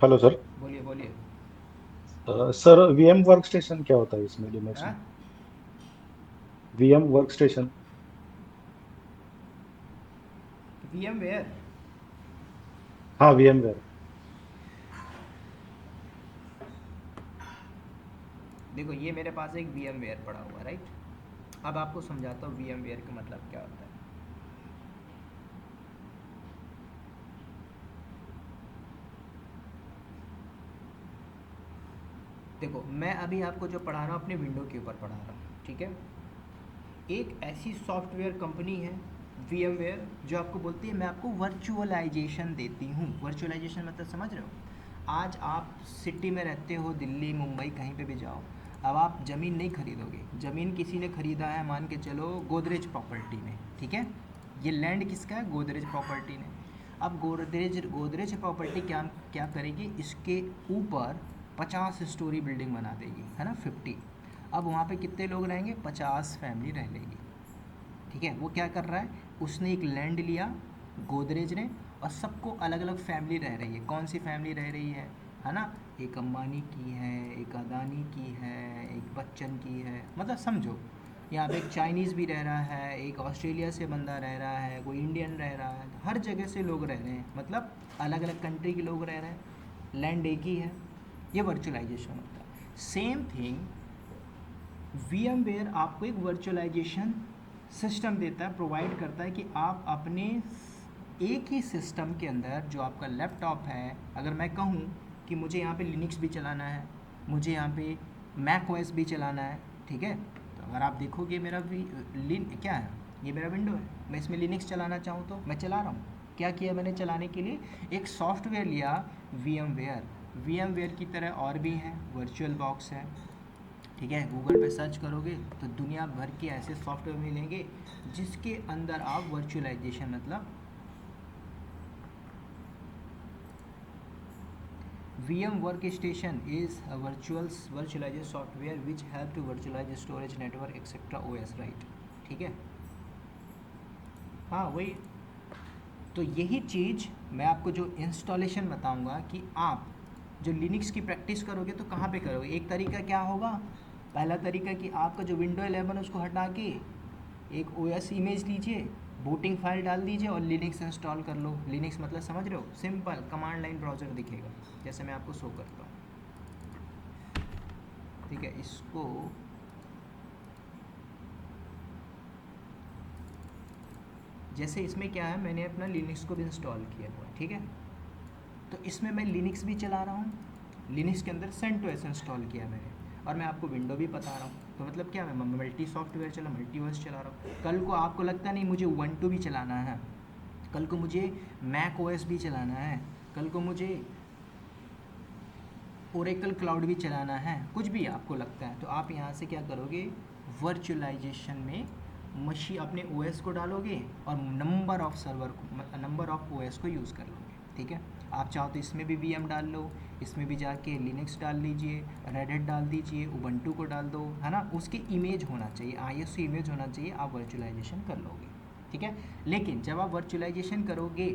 Hello sir. बोलिए बोलिए। सर वीएम वर्क स्टेशन क्या होता है इसमें लिनक्स हाँ, में? VM workstation. VMware. हाँ, वीएम वेयर। देखो ये मेरे पास एक वी एम वेयर पड़ा हुआ, राइट। अब आपको समझाता हूँ वी एम वेयर का मतलब क्या होता है। देखो मैं अभी आपको जो पढ़ा रहा हूँ अपने विंडो के ऊपर पढ़ा रहा हूँ, ठीक है। एक ऐसी सॉफ्टवेयर कंपनी है वी एम वेयर जो आपको बोलती है मैं आपको वर्चुअलाइजेशन देती हूँ। वर्चुअलाइजेशन मतलब समझ रहे हो। आज आप सिटी में रहते हो, दिल्ली मुंबई कहीं पे भी जाओ, अब आप ज़मीन नहीं खरीदोगे, ज़मीन किसी ने ख़रीदा है, मान के चलो गोदरेज प्रॉपर्टी में, ठीक है। ये लैंड किसका है? गोदरेज प्रॉपर्टी ने। अब गोदरेज गोदरेज प्रॉपर्टी क्या क्या करेगी, इसके ऊपर 50 स्टोरी बिल्डिंग बना देगी, है ना, 50। अब वहाँ पे कितने लोग रहेंगे? 50 फैमिली रह लेगी, ठीक है। वो क्या कर रहा है, उसने एक लैंड लिया गोदरेज ने, और सबको अलग अलग फैमिली रह रही है। कौन सी फैमिली रह रही है ना, एक अंबानी की है, एक अदानी की है, एक बच्चन की है, मतलब समझो। यहाँ पे एक चाइनीज़ भी रह रहा है, एक ऑस्ट्रेलिया से बंदा रह रहा है, कोई इंडियन रह रहा है, हर जगह से लोग रह रहे हैं, मतलब अलग अलग कंट्री के लोग रह रहे हैं, लैंड एक ही है। ये वर्चुअलाइजेशन होता है। Same thing VMware आपको एक वर्चुअलाइजेशन सिस्टम देता है, प्रोवाइड करता है कि आप अपने एक ही सिस्टम के अंदर, जो आपका लैपटॉप है, अगर मैं कहूँ कि मुझे यहाँ पे लिनक्स भी चलाना है, मुझे यहाँ पे मैक ओएस भी चलाना है, ठीक है, तो अगर आप देखोगे मेरा क्या है, ये मेरा विंडो है, मैं इसमें लिनक्स चलाना चाहूँ तो मैं चला रहा हूँ। क्या किया मैंने चलाने के लिए? एक सॉफ्टवेयर लिया VMware. VMware की तरह और भी हैं, वर्चुअल बॉक्स है, ठीक है। गूगल पे सर्च करोगे तो दुनिया भर के ऐसे सॉफ्टवेयर मिलेंगे जिसके अंदर आप वर्चुअलाइजेशन, मतलब VM workstation is a virtualized software which help to virtualize storage network etc OS, right, ठीक है। हाँ वही। तो यही चीज़ मैं आपको जो इंस्टॉलेशन बताऊंगा कि आप जो लिनक्स की प्रैक्टिस करोगे तो कहाँ पे करोगे। एक तरीका क्या होगा, पहला तरीका कि आपका जो विंडो 11 उसको हटा के एक ओएस इमेज लीजिए, बूटिंग फाइल डाल दीजिए और लिनक्स इंस्टॉल कर लो। लिनक्स मतलब समझ रहे हो, सिंपल कमांड लाइन ब्राउज़र दिखेगा जैसे मैं आपको शो करता हूँ, ठीक है। इसको जैसे इसमें क्या है, मैंने अपना लिनक्स को भी इंस्टॉल किया हुआ है, ठीक है। तो इसमें मैं लिनक्स भी चला रहा हूँ, लिनक्स के अंदर सेंटोस इंस्टॉल किया मैंने, और मैं आपको विंडो भी बता रहा हूँ। तो मतलब क्या, मैं मल्टी सॉफ्टवेयर चला, मल्टी ओएस चला रहा हूँ। कल को आपको लगता नहीं मुझे उबंटू भी चलाना है, कल को मुझे मैक ओएस भी चलाना है, कल को मुझे ओरेकल क्लाउड भी चलाना है, कुछ भी आपको लगता है, तो आप यहाँ से क्या करोगे, वर्चुअलाइजेशन में मशीन अपने ओएस को डालोगे और नंबर ऑफ़ सर्वर को, नंबर ऑफ़ ओएस को यूज़ कर लोगे, ठीक है। आप चाहो तो इसमें भी वीएम डाल लो, इसमें भी जाके लिनक्स डाल लीजिए, रेड हैट डाल दीजिए, उबंटू को डाल दो, है ना, उसके इमेज होना चाहिए, आईएसओ इमेज होना चाहिए, आप वर्चुअलाइजेशन कर लोगे, ठीक है। लेकिन जब आप वर्चुअलाइजेशन करोगे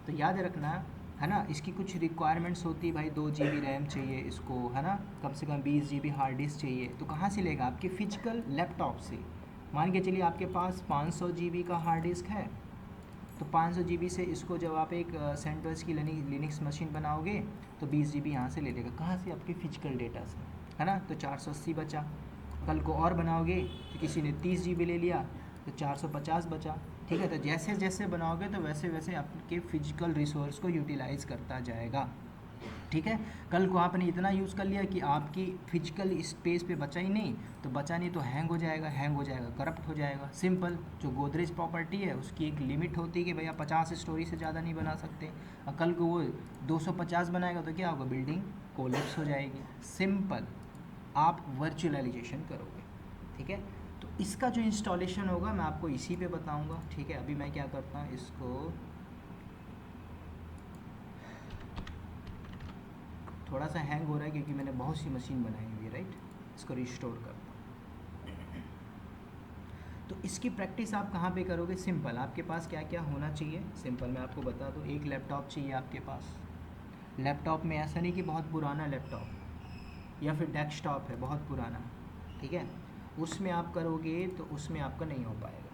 तो याद रखना, है ना, इसकी कुछ रिक्वायरमेंट्स होती है भाई, 2 GB रैम चाहिए इसको, है ना, कम से कम 20 GB हार्ड डिस्क चाहिए। तो कहाँ से लेगा, आपके फिजिकल लैपटॉप से। मान के चलिए आपके पास 500 GB का हार्ड डिस्क है, तो 500 GB से इसको जब आप एक सेंटोस की लिनक्स मशीन बनाओगे तो 20 GB यहाँ से ले लेगा, कहाँ से, आपके फिजिकल डेटा से, है ना। तो 480 बचा। कल को और बनाओगे तो किसी ने 30 GB ले लिया तो 450 बचा, ठीक है। तो जैसे जैसे बनाओगे तो वैसे वैसे आपके फिजिकल रिसोर्स को यूटिलाइज़ करता जाएगा। ठीक है। कल को आपने इतना यूज़ कर लिया कि आपकी फिजिकल स्पेस पे बचा ही नहीं, तो बचा नहीं तो हैंग हो जाएगा, करप्ट हो जाएगा। सिंपल, जो गोदरेज प्रॉपर्टी है उसकी एक लिमिट होती है कि भैया 50 स्टोरी से ज़्यादा नहीं बना सकते। और कल को वो 250 बनाएगा तो क्या होगा, बिल्डिंग कोलेप्स हो जाएगी। सिंपल, आप वर्चुअलाइजेशन करोगे, ठीक है। तो इसका जो इंस्टॉलेशन होगा मैं आपको इसी पे बताऊंगा, ठीक है। अभी मैं क्या करता हूँ, इसको थोड़ा सा हैंग हो रहा है क्योंकि मैंने बहुत सी मशीन बनाई हुई है, राइट। इसको रिस्टोर करता हूँ। तो इसकी प्रैक्टिस आप कहाँ पे करोगे, सिंपल, आपके पास क्या क्या होना चाहिए, सिंपल मैं आपको बता दूँ। एक लैपटॉप चाहिए आपके पास। लैपटॉप में ऐसा नहीं कि बहुत पुराना लैपटॉप या फिर डेस्कटॉप है बहुत पुराना, ठीक है, उसमें आप करोगे तो उसमें आपका नहीं हो पाएगा।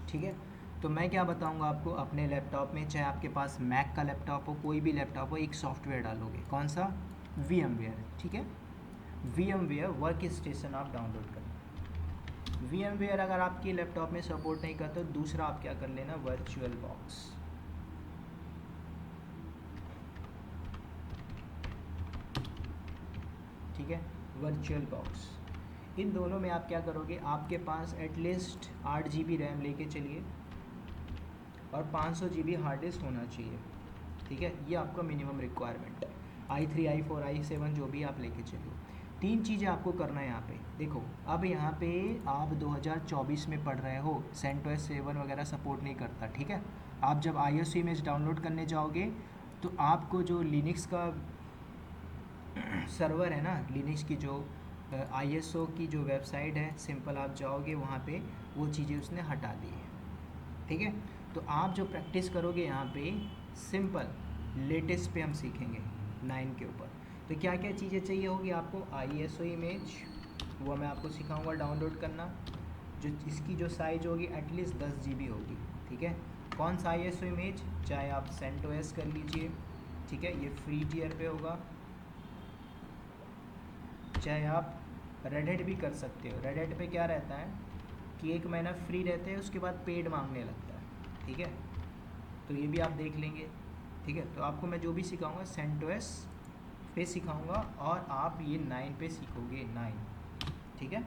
ठीक है। तो मैं क्या बताऊंगा आपको, अपने लैपटॉप में, चाहे आपके पास मैक का लैपटॉप हो, कोई भी लैपटॉप हो, एक सॉफ्टवेयर डालोगे। कौन सा, VMware, ठीक है। VMware वर्क स्टेशन आप डाउनलोड करें। VMware अगर आपके लैपटॉप में सपोर्ट नहीं करता तो दूसरा आप क्या कर लेना, वर्चुअल बॉक्स, ठीक है, वर्चुअल बॉक्स। इन दोनों में आप क्या करोगे, आपके पास एटलीस्ट 8 GB रैम लेके चलिए और 500 GB हार्ड डिस्क होना चाहिए, ठीक है। ये आपका मिनिमम रिक्वायरमेंट है। i3 i4 i7 जो भी आप लेके चलिए। 3 चीज़ें आपको करना है यहाँ पे। देखो, अब यहाँ पे आप 2024 में पढ़ रहे हो, CentOS 7 वगैरह सपोर्ट नहीं करता, ठीक है। आप जब ISO इमेज डाउनलोड करने जाओगे तो आपको जो लिनक्स का सर्वर है ना, लिनक्स की जो ISO की जो वेबसाइट है, सिंपल आप जाओगे वहाँ पे, वो चीज़ें उसने हटा दी है, ठीक है। तो आप जो प्रैक्टिस करोगे यहाँ पे, सिंपल लेटेस्ट पे हम सीखेंगे 9 के ऊपर। तो क्या क्या चीज़ें चाहिए होगी आपको, ISO इमेज, वो मैं आपको सिखाऊंगा डाउनलोड करना। जो इसकी जो साइज़ होगी एटलीस्ट 10 GB होगी, ठीक है। कौन सा ISO इमेज, चाहे आप CentOS कर लीजिए, ठीक है, ये फ्री टियर पे होगा, चाहे आप रेड हैट भी कर सकते हो। रेड हैट पे क्या रहता है कि 1 महीना फ्री रहते हैं, उसके बाद पेड मांगने लगता है, ठीक है। तो ये भी आप देख लेंगे, ठीक है। तो आपको मैं जो भी सिखाऊंगा CentOS पे सिखाऊंगा और आप ये 9 पे सीखोगे, 9, ठीक है।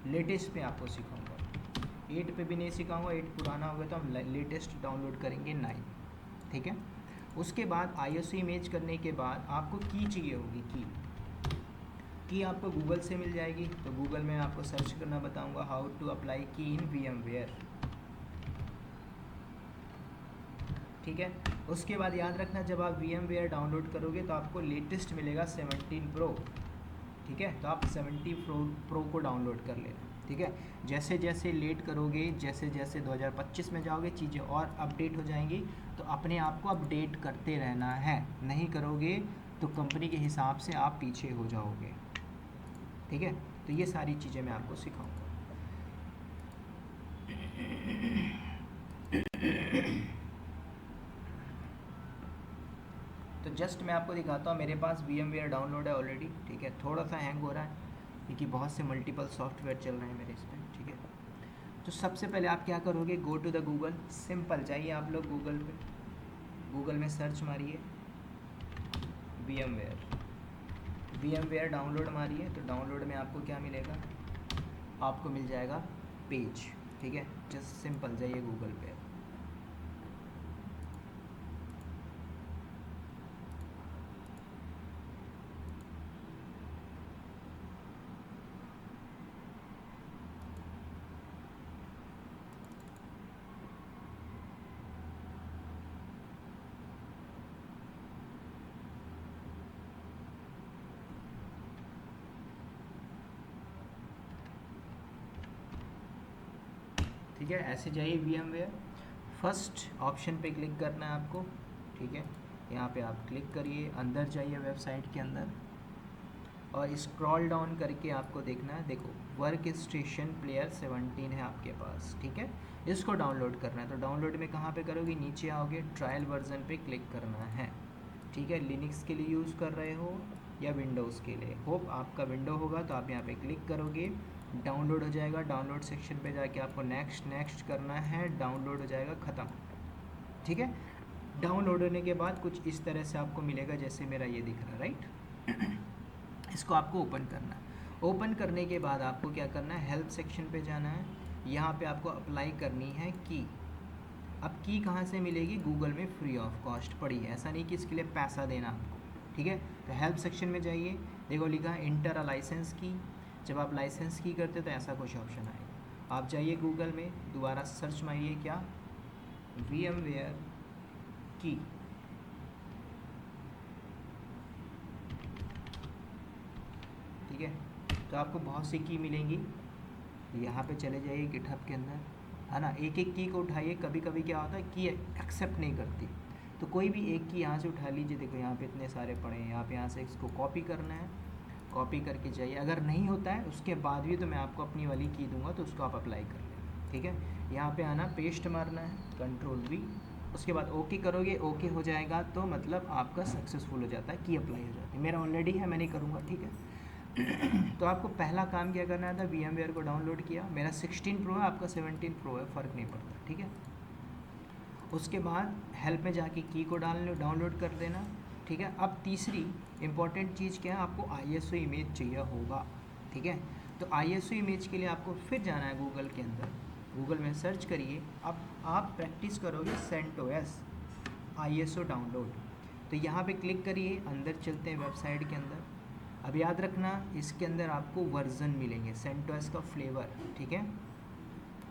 लेटेस्ट पे आपको सिखाऊंगा, 8 पे भी नहीं सिखाऊंगा, 8 पुराना हो गया तो हम लेटेस्ट डाउनलोड करेंगे 9, ठीक है। उसके बाद ISO इमेज करने के बाद आपको की चाहिए होगी, की आपको गूगल से मिल जाएगी। तो गूगल में आपको सर्च करना बताऊंगा, हाउ टू अप्लाई की इन VMware, ठीक है। उसके बाद याद रखना, जब आप VMware डाउनलोड करोगे तो आपको लेटेस्ट मिलेगा 17 Pro, ठीक है। तो आप 17 Pro को डाउनलोड कर लेना, ठीक है। जैसे जैसे लेट करोगे, जैसे जैसे 2025 में जाओगे, चीज़ें और अपडेट हो जाएंगी, तो अपने आप को अपडेट करते रहना है। नहीं करोगे तो कंपनी के हिसाब से आप पीछे हो जाओगे, ठीक है। तो ये सारी चीज़ें मैं आपको सिखाऊंगा। तो जस्ट मैं आपको दिखाता हूँ, मेरे पास VMware डाउनलोड है ऑलरेडी, ठीक है। थोड़ा सा हैंग हो रहा है क्योंकि बहुत से मल्टीपल सॉफ्टवेयर चल रहे हैं मेरे इस पर, ठीक है। तो सबसे पहले आप क्या करोगे, go to the Google, simple जाइए आप लोग गूगल पे, गूगल में सर्च मारिए VMware डाउनलोड मारिए। तो डाउनलोड में आपको क्या मिलेगा, आपको मिल जाएगा पेज, ठीक है। जस्ट सिंपल जाइए गूगल पे, ठीक है। ऐसे जाइए VMware, फर्स्ट ऑप्शन पे क्लिक करना है आपको, ठीक है। यहाँ पे आप क्लिक करिए, अंदर जाइए वेबसाइट के अंदर और स्क्रॉल डाउन करके आपको देखना है, देखो वर्क स्टेशन प्लेयर 17 है आपके पास, ठीक है। इसको डाउनलोड करना है। तो डाउनलोड में कहाँ पे करोगे, नीचे आओगे, ट्रायल वर्जन पे क्लिक करना है, ठीक है, लिनक्स के लिए यूज़ कर रहे हो या विंडोज़ के लिए। होप आपका विंडो होगा तो आप यहाँ पे क्लिक करोगे, डाउनलोड हो जाएगा, डाउनलोड सेक्शन पे जाके आपको नेक्स्ट नेक्स्ट करना है, डाउनलोड हो जाएगा, ख़त्म। ठीक है, डाउनलोड होने के बाद कुछ इस तरह से आपको मिलेगा जैसे मेरा ये दिख रहा है, राइट। इसको आपको ओपन करना है। ओपन करने के बाद आपको क्या करना है, हेल्प सेक्शन पे जाना है, यहाँ पे आपको अप्लाई करनी है की। अब की कहाँ से मिलेगी, गूगल में फ्री ऑफ कॉस्ट पड़ी है, ऐसा नहीं कि इसके लिए पैसा देना आपको। ठीक है, तो हेल्प सेक्शन में जाइए, देखो लिखा है इंटर अ लाइसेंस की। जब आप लाइसेंस की करते तो ऐसा कुछ ऑप्शन आएगा। आप जाइए गूगल में, दोबारा सर्च मारिए क्या, VMware की। ठीक है, तो आपको बहुत सी की मिलेंगी। यहाँ पे चले जाइए गिटहब के अंदर, है ना, एक एक की को उठाइए। कभी कभी क्या होता है की एक्सेप्ट नहीं करती, तो कोई भी एक की यहाँ से उठा लीजिए। देखो यहाँ पे इतने सारे पड़े हैं, यहाँ से इसको कॉपी करना है, कॉपी करके जाइए। अगर नहीं होता है उसके बाद भी तो मैं आपको अपनी वाली की दूंगा, तो उसको आप अप्लाई कर लेना। ठीक है, यहाँ पे आना, पेस्ट मारना है, Ctrl+V, उसके बाद ओके करोगे, ओके हो जाएगा तो मतलब आपका सक्सेसफुल हो जाता है, की अप्लाई हो जाती है। मेरा ऑलरेडी है, मैं नहीं करूँगा। ठीक है, तो आपको पहला काम क्या करना था, VMware को डाउनलोड किया। मेरा 16 प्रो है, आपका 17 प्रो है, फ़र्क नहीं पड़ता। ठीक है, उसके बाद हेल्प में जाके की को डाउनलोड कर देना। ठीक है, अब तीसरी इंपॉर्टेंट चीज़ क्या है, आपको ISO इमेज चाहिए होगा। ठीक है, तो ISO इमेज के लिए आपको फिर जाना है गूगल के अंदर, गूगल में सर्च करिए। अब आप प्रैक्टिस करोगे CentOS ISO डाउनलोड, तो यहाँ पे क्लिक करिए, अंदर चलते हैं वेबसाइट के अंदर। अब याद रखना इसके अंदर आपको वर्जन मिलेंगे CentOS का फ्लेवर। ठीक है,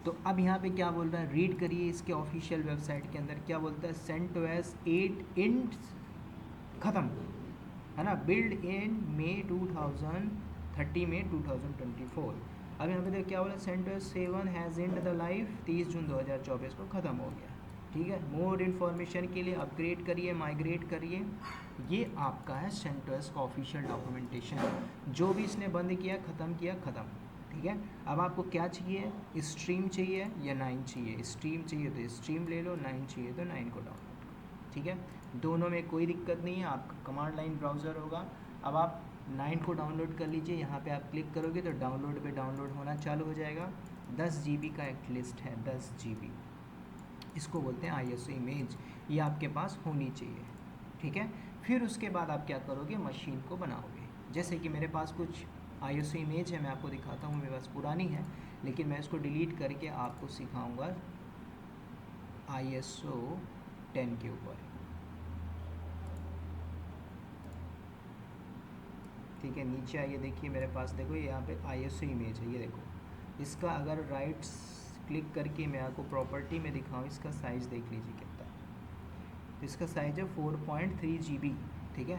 तो अब यहाँ पे क्या बोल रहा है, रीड करिए इसके ऑफिशियल वेबसाइट के अंदर क्या बोलता है, CentOS 8 इंट ख़त्म, है ना, बिल्ड इन May 2030 में 2024। अब यहाँ पे देखो क्या बोला, CentOS 7 has and the life 30 जून 2024 को ख़त्म हो गया। ठीक है, मोर इन्फॉर्मेशन के लिए अपग्रेड करिए, माइग्रेट करिए। ये आपका है CentOS का ऑफिशियल डॉक्यूमेंटेशन, जो भी इसने बंद किया, ख़त्म किया, ख़त्म। ठीक है, अब आपको क्या चाहिए, स्ट्रीम चाहिए या 9 चाहिए। स्ट्रीम चाहिए तो स्ट्रीम ले लो, 9 चाहिए तो 9 को डाउनलोड करो। ठीक है, दोनों में कोई दिक्कत नहीं है, आपका कमांड लाइन ब्राउज़र होगा। अब आप 9 को डाउनलोड कर लीजिए, यहाँ पे आप क्लिक करोगे तो डाउनलोड पे डाउनलोड होना चालू हो जाएगा। 10 GB का एक लिस्ट है, 10 GB, इसको बोलते हैं ISO इमेज, ये आपके पास होनी चाहिए। ठीक है, फिर उसके बाद आप क्या करोगे, मशीन को बनाओगे। जैसे कि मेरे पास कुछ ISO इमेज है, मैं आपको दिखाता हूँ, मेरे पास पुरानी है, लेकिन मैं इसको डिलीट करके आपको सिखाऊंगा ISO 10 के ऊपर। ठीक है, नीचे आइए, देखिए मेरे पास, देखो यहाँ पे ISO इमेज है, ये देखो। इसका अगर राइट क्लिक करके मैं आपको प्रॉपर्टी में दिखाऊँ, इसका साइज़ देख लीजिए कितना है। इसका साइज़ है 4.3 GB। ठीक है,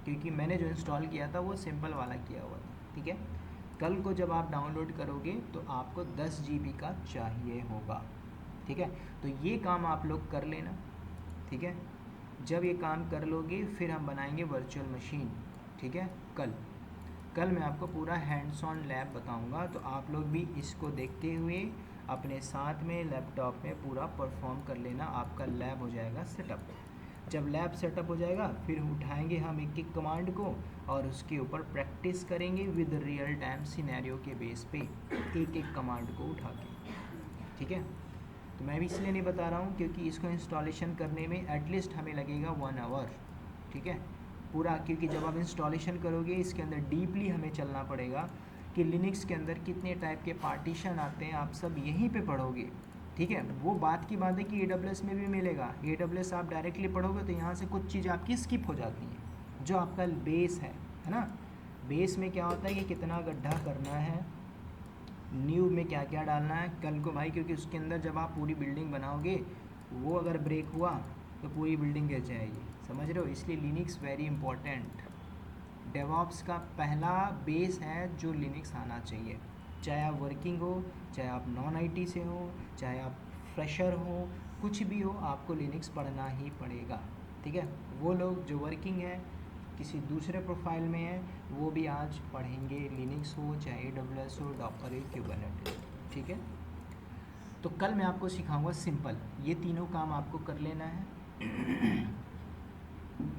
क्योंकि मैंने जो इंस्टॉल किया था वो सिंपल वाला किया हुआ था। ठीक है, कल को जब आप डाउनलोड करोगे तो आपको 10 GB का चाहिए होगा। ठीक है, तो ये काम आप लोग कर लेना। ठीक है, जब ये काम कर लोगे फिर हम बनाएंगे वर्चुअल मशीन। ठीक है, कल मैं आपको पूरा हैंड्स ऑन लैब बताऊंगा, तो आप लोग भी इसको देखते हुए अपने साथ में लैपटॉप में पूरा परफॉर्म कर लेना, आपका लैब हो जाएगा सेटअप। जब लैब सेटअप हो जाएगा फिर उठाएंगे हम एक एक कमांड को और उसके ऊपर प्रैक्टिस करेंगे विद रियल टाइम सिनेरियो के बेस पे, एक एक कमांड को उठा के। ठीक है, तो मैं भी इसलिए नहीं बता रहा हूँ क्योंकि इसको इंस्टॉलेशन करने में एटलीस्ट हमें लगेगा 1 आवर। ठीक है, पूरा, क्योंकि जब आप इंस्टॉलेशन करोगे इसके अंदर डीपली हमें चलना पड़ेगा कि लिनक्स के अंदर कितने टाइप के पार्टीशन आते हैं, आप सब यहीं पे पढ़ोगे। ठीक है, वो बात की बात है कि AWS में भी मिलेगा। AWS आप डायरेक्टली पढ़ोगे तो यहाँ से कुछ चीज़ आपकी स्किप हो जाती हैं, जो आपका बेस है ना। बेस में क्या होता है कि कितना गड्ढा करना है, न्यू में क्या क्या डालना है कल को भाई, क्योंकि उसके अंदर जब आप पूरी बिल्डिंग बनाओगे वो अगर ब्रेक हुआ तो पूरी बिल्डिंग गिर जाएगी, समझ रहे हो। इसलिए लिनक्स वेरी इंपॉर्टेंट, डेवॉप्स का पहला बेस है जो लिनक्स आना चाहिए। चाहे आप वर्किंग हो, चाहे आप नॉन IT से हो, चाहे आप फ्रेशर हो, कुछ भी हो, आपको लिनक्स पढ़ना ही पड़ेगा। ठीक है, वो लोग जो वर्किंग है, किसी दूसरे प्रोफाइल में है, वो भी आज पढ़ेंगे, लिनक्स हो चाहे AWS हो, डॉकर हो, क्यूबरनेटिस। ठीक है, तो कल मैं आपको सिखाऊंगा सिंपल, ये तीनों काम आपको कर लेना है।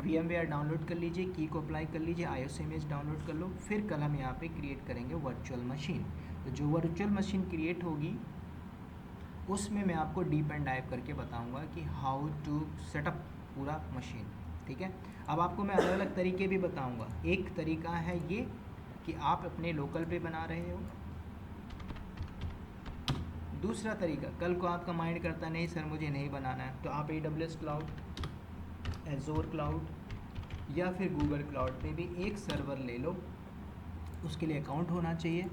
VMware डाउनलोड कर लीजिए, की को अप्लाई कर लीजिए, iOS इमेज डाउनलोड कर लो, फिर कल हम यहाँ पे क्रिएट करेंगे वर्चुअल मशीन। तो जो वर्चुअल मशीन क्रिएट होगी उसमें मैं आपको डीप एंड डाइव करके बताऊंगा कि हाउ टू सेटअप पूरा मशीन। ठीक है, अब आपको मैं अलग अलग तरीके भी बताऊंगा। एक तरीका है ये कि आप अपने लोकल पे बना रहे हो। दूसरा तरीका, कल को आपका माइंड करता नहीं सर मुझे नहीं बनाना है, तो आप AWS क्लाउड, एज़ोर क्लाउड या फिर गूगल क्लाउड पे भी एक सर्वर ले लो। उसके लिए अकाउंट होना चाहिए।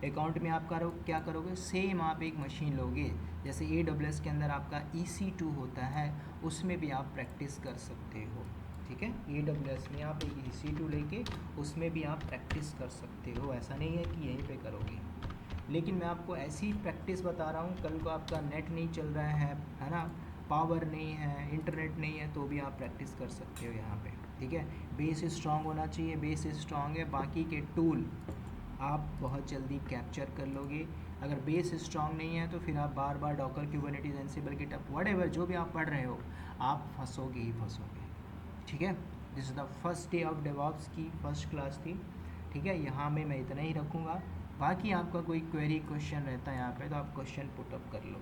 अकाउंट में आप क्या करोगे, सेम आप एक मशीन लोगे, जैसे AWS के अंदर आपका EC2 होता है, उसमें भी आप प्रैक्टिस कर सकते हो। ठीक है, AWS में आप एक EC2 लेके उसमें भी आप प्रैक्टिस कर सकते हो। ऐसा नहीं है कि यहीं पे करोगे, लेकिन मैं आपको ऐसी प्रैक्टिस बता रहा हूँ, कल को आपका नेट नहीं चल रहा है ना, पावर नहीं है, इंटरनेट नहीं है, तो भी आप प्रैक्टिस कर सकते हो यहाँ पे। ठीक है, बेस स्ट्रांग होना चाहिए, बेस स्ट्रांग है, बाकी के टूल आप बहुत जल्दी कैप्चर कर लोगे। अगर बेस स्ट्रांग नहीं है तो फिर आप बार बार Docker, Kubernetes, Ansible, GitHub, whatever जो भी आप पढ़ रहे हो, आप फंसोगे ही फंसोगे। ठीक है, this is the first day of DevOps की फर्स्ट क्लास थी। ठीक है, यहाँ में मैं इतना ही रखूँगा। बाकी आपका कोई क्वेरी क्वेश्चन रहता है यहाँ पे तो आप क्वेश्चन पुट अप कर लो।